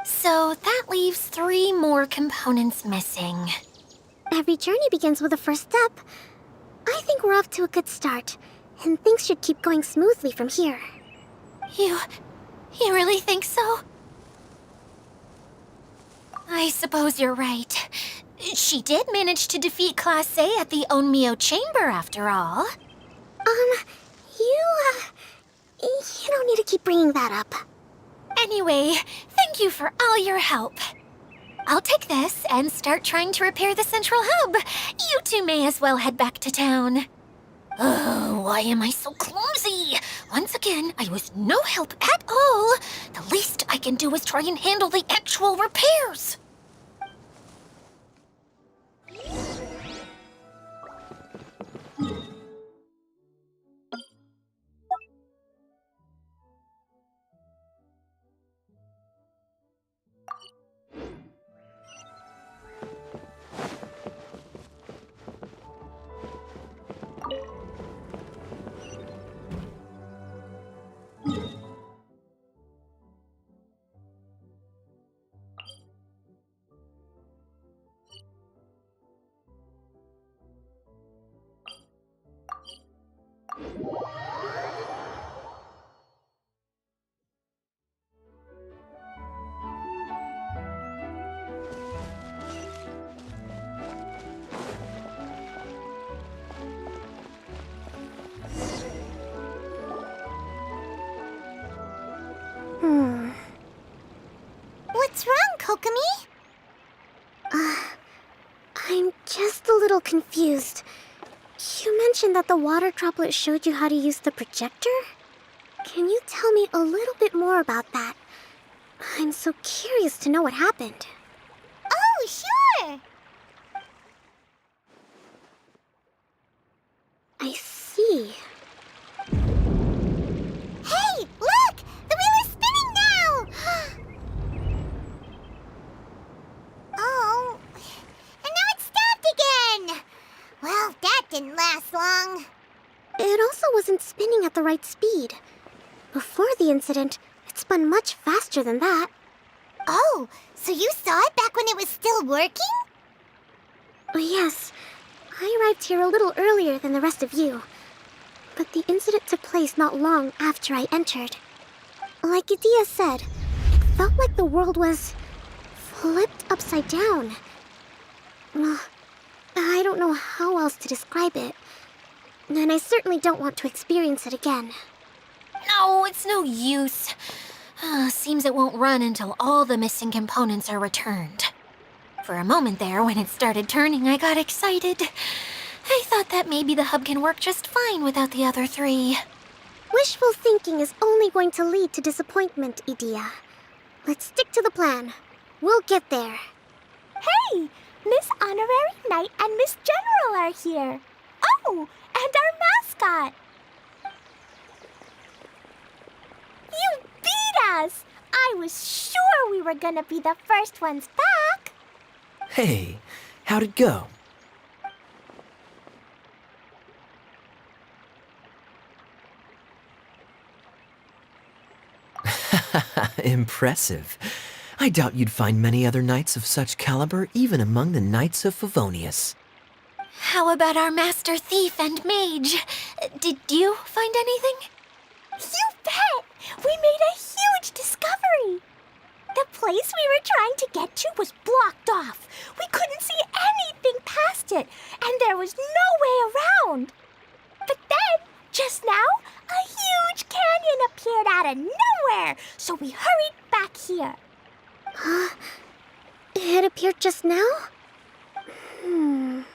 So that leaves 3 more components missing. Every journey begins with a first step. I think we're off to a good start, and things should keep going smoothly from here. You really think so? I suppose you're right. She did manage to defeat Class A at the Onmyo Chamber, after all. You don't need to keep bringing that up. Anyway, thank you for all your help. I'll take this and start trying to repair the central hub. You two may as well head back to town. Oh, why am I so clumsy? Once again, I was no help at all. The least I can do is try and handle the actual repairs. What's wrong, Kokomi? I'm just a little confused. You mentioned that the water droplet showed you how to use the projector? Can you tell me a little bit more about that? I'm so curious to know what happened. Oh, sure! I see. Hey, look! The wheel is spinning now! Oh, and now it's stopped again! Well, that didn't last long. It also wasn't spinning at the right speed. Before the incident, it spun much faster than that. Oh, so you saw it back when it was still working? Yes, I arrived here a little earlier than the rest of you. But the incident took place not long after I entered. Like Idia said, it felt like the world was flipped upside down. Well, I don't know how else to describe it. And I certainly don't want to experience it again. No, it's no use. Seems it won't run until all the missing components are returned. For a moment there, when it started turning, I got excited. I thought that maybe the hub can work just fine without the other 3. Wishful thinking is only going to lead to disappointment, Idia. Let's stick to the plan. We'll get there. Hey, Miss Honorary Knight and Miss General are here. Oh, and our mascot. You beat us! I was sure we were gonna be the first ones back. Hey, how'd it go? Impressive. I doubt you'd find many other knights of such caliber even among the Knights of Favonius. How about our master thief and mage? Did you find anything? You bet! We made a huge discovery. The place we were trying to get to was blocked off. We couldn't see anything past it, and there was no way around. But then, just now, a huge canyon appeared out of nowhere, so we hurried back here. It appeared just now? Come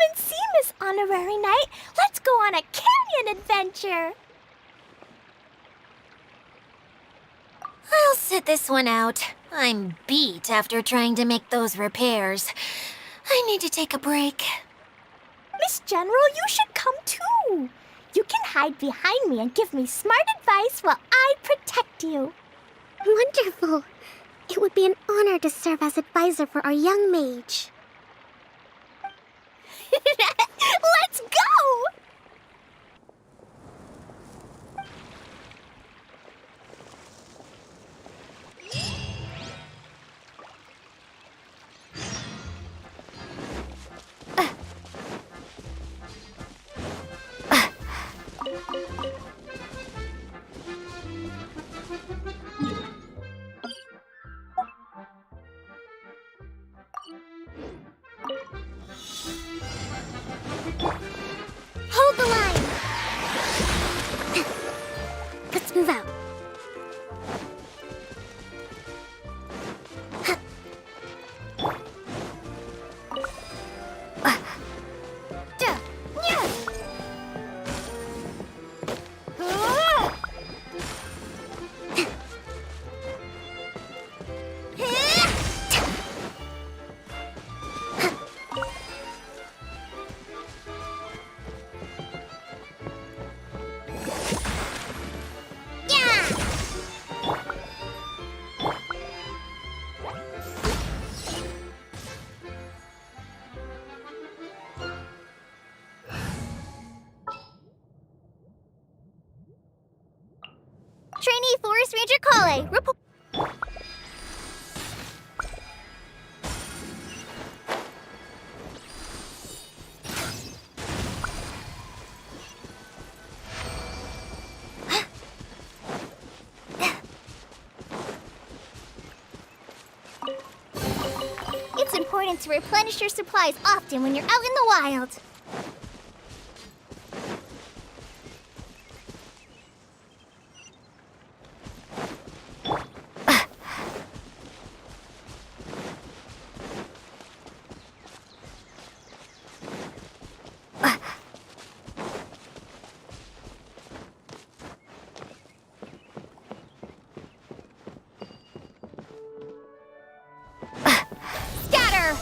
and see, Miss Honorary Knight. Let's go on a canyon adventure. I'll sit this one out. I'm beat after trying to make those repairs. I need to take a break. Miss General, you should come too. You can hide behind me and give me smart advice while I protect you. Wonderful. It would be an honor to serve as advisor for our young mage. Let's go! Hold the line! Let's move out. Trainee Forest Ranger Kale, report. It's important to replenish your supplies often when you're out in the wild. Scatter!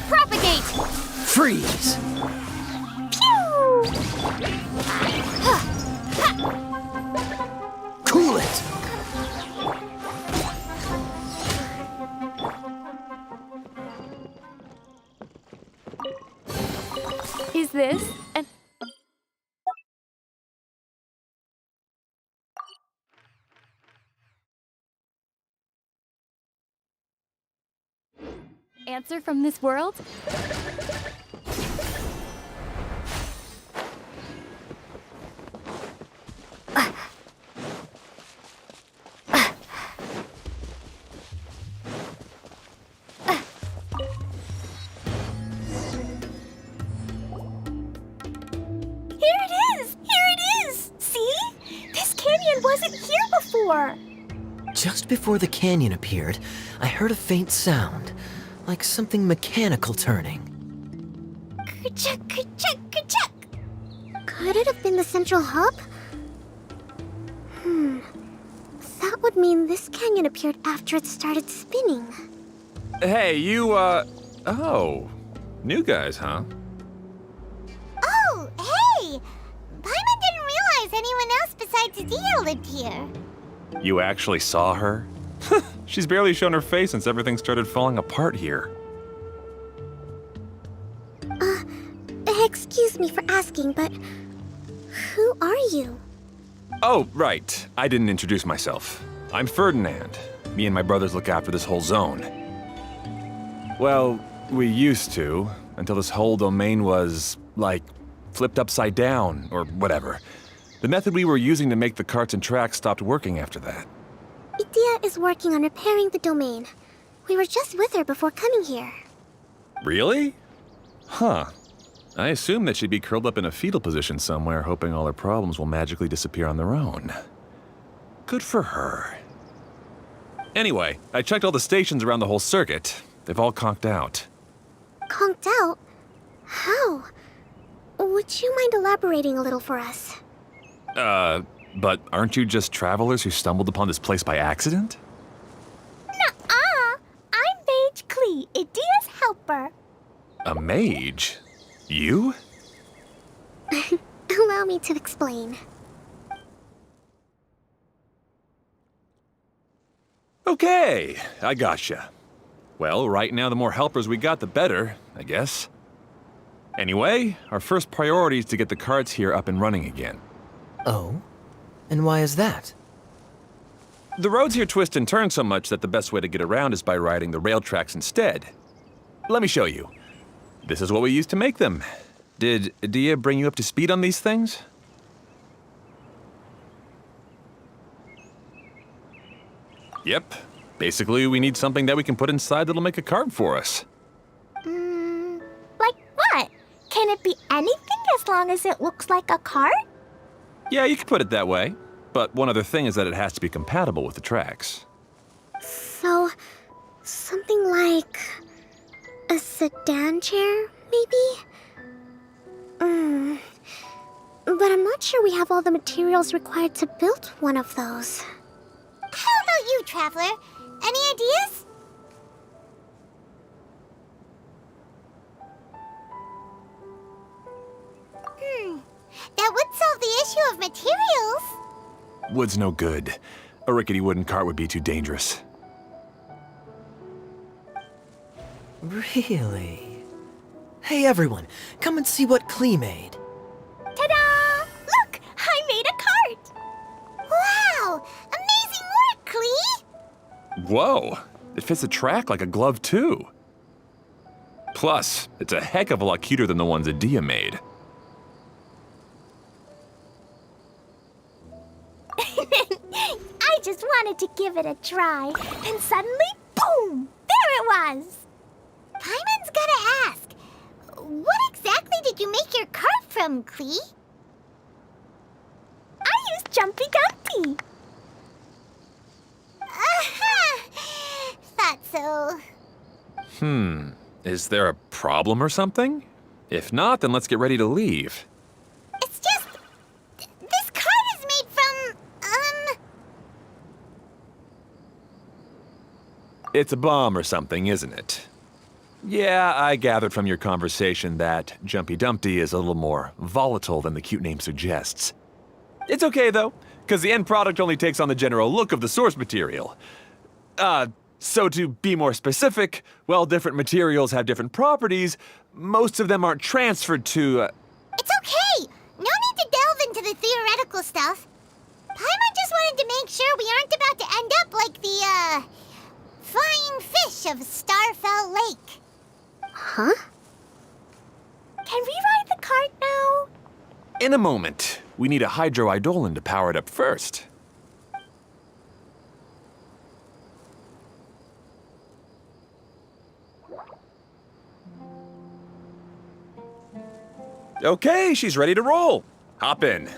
Propagate! Freeze! Cool it! Is this an... answer from this world? Wasn't here before. Just before the canyon appeared, I heard a faint sound, like something mechanical turning. Ka-chuck, ka-chuck, ka-chuck. Could it have been the central hub? That would mean this canyon appeared after it started spinning. Hey, you, oh. New guys, huh? Oh, hey! Paimon didn't realize anyone else besides Dia lived here. You actually saw her? She's barely shown her face since everything started falling apart here. Excuse me for asking, but who are you? Oh, right. I didn't introduce myself. I'm Ferdinand. Me and my brothers look after this whole zone. Well, we used to, until this whole domain was, like, flipped upside down, or whatever. The method we were using to make the carts and tracks stopped working after that. Idia is working on repairing the domain. We were just with her before coming here. Really? Huh. I assume that she'd be curled up in a fetal position somewhere, hoping all her problems will magically disappear on their own. Good for her. Anyway, I checked all the stations around the whole circuit. They've all conked out. Conked out? How? Would you mind elaborating a little for us? But aren't you just travelers who stumbled upon this place by accident? Nuh-uh. I'm Mage Klee, Idia's helper. A mage? You? Allow me to explain. Okay, I gotcha. Well, right now the more helpers we got, the better, I guess. Anyway, our first priority is to get the carts here up and running again. Oh? And why is that? The roads here twist and turn so much that the best way to get around is by riding the rail tracks instead. Let me show you. This is what we used to make them. Did Dia bring you up to speed on these things? Yep. Basically, we need something that we can put inside that'll make a cart for us. Like what? Can it be anything as long as it looks like a cart? Yeah, you could put it that way. But one other thing is that it has to be compatible with the tracks. So, something like a sedan chair, maybe? But I'm not sure we have all the materials required to build one of those. How about you, Traveler? Any ideas? That would solve the issue of materials. Wood's no good. A rickety wooden cart would be too dangerous. Really? Hey everyone, come and see what Klee made. Ta-da! Look! I made a cart! Wow! Amazing work, Klee! Whoa! It fits the track like a glove, too. Plus, it's a heck of a lot cuter than the ones that Dia made. I just wanted to give it a try. And suddenly, boom! There it was! Paimon's gotta ask, what exactly did you make your cart from, Klee? I used Jumpy Dumpy. Thought so. Is there a problem or something? If not, then let's get ready to leave. It's just... this cart is made from, It's a bomb or something, isn't it? Yeah, I gathered from your conversation that Jumpy Dumpty is a little more volatile than the cute name suggests. It's okay, though, because the end product only takes on the general look of the source material. So to be more specific, while different materials have different properties, most of them aren't transferred to, It's okay! No need to delve into the theoretical stuff. Paimon just wanted to make sure we aren't about to end up like the, flying fish of Starfell Lake. Huh? Can we ride the cart now? In a moment. We need a hydroidolin to power it up first. Okay, she's ready to roll. Hop in.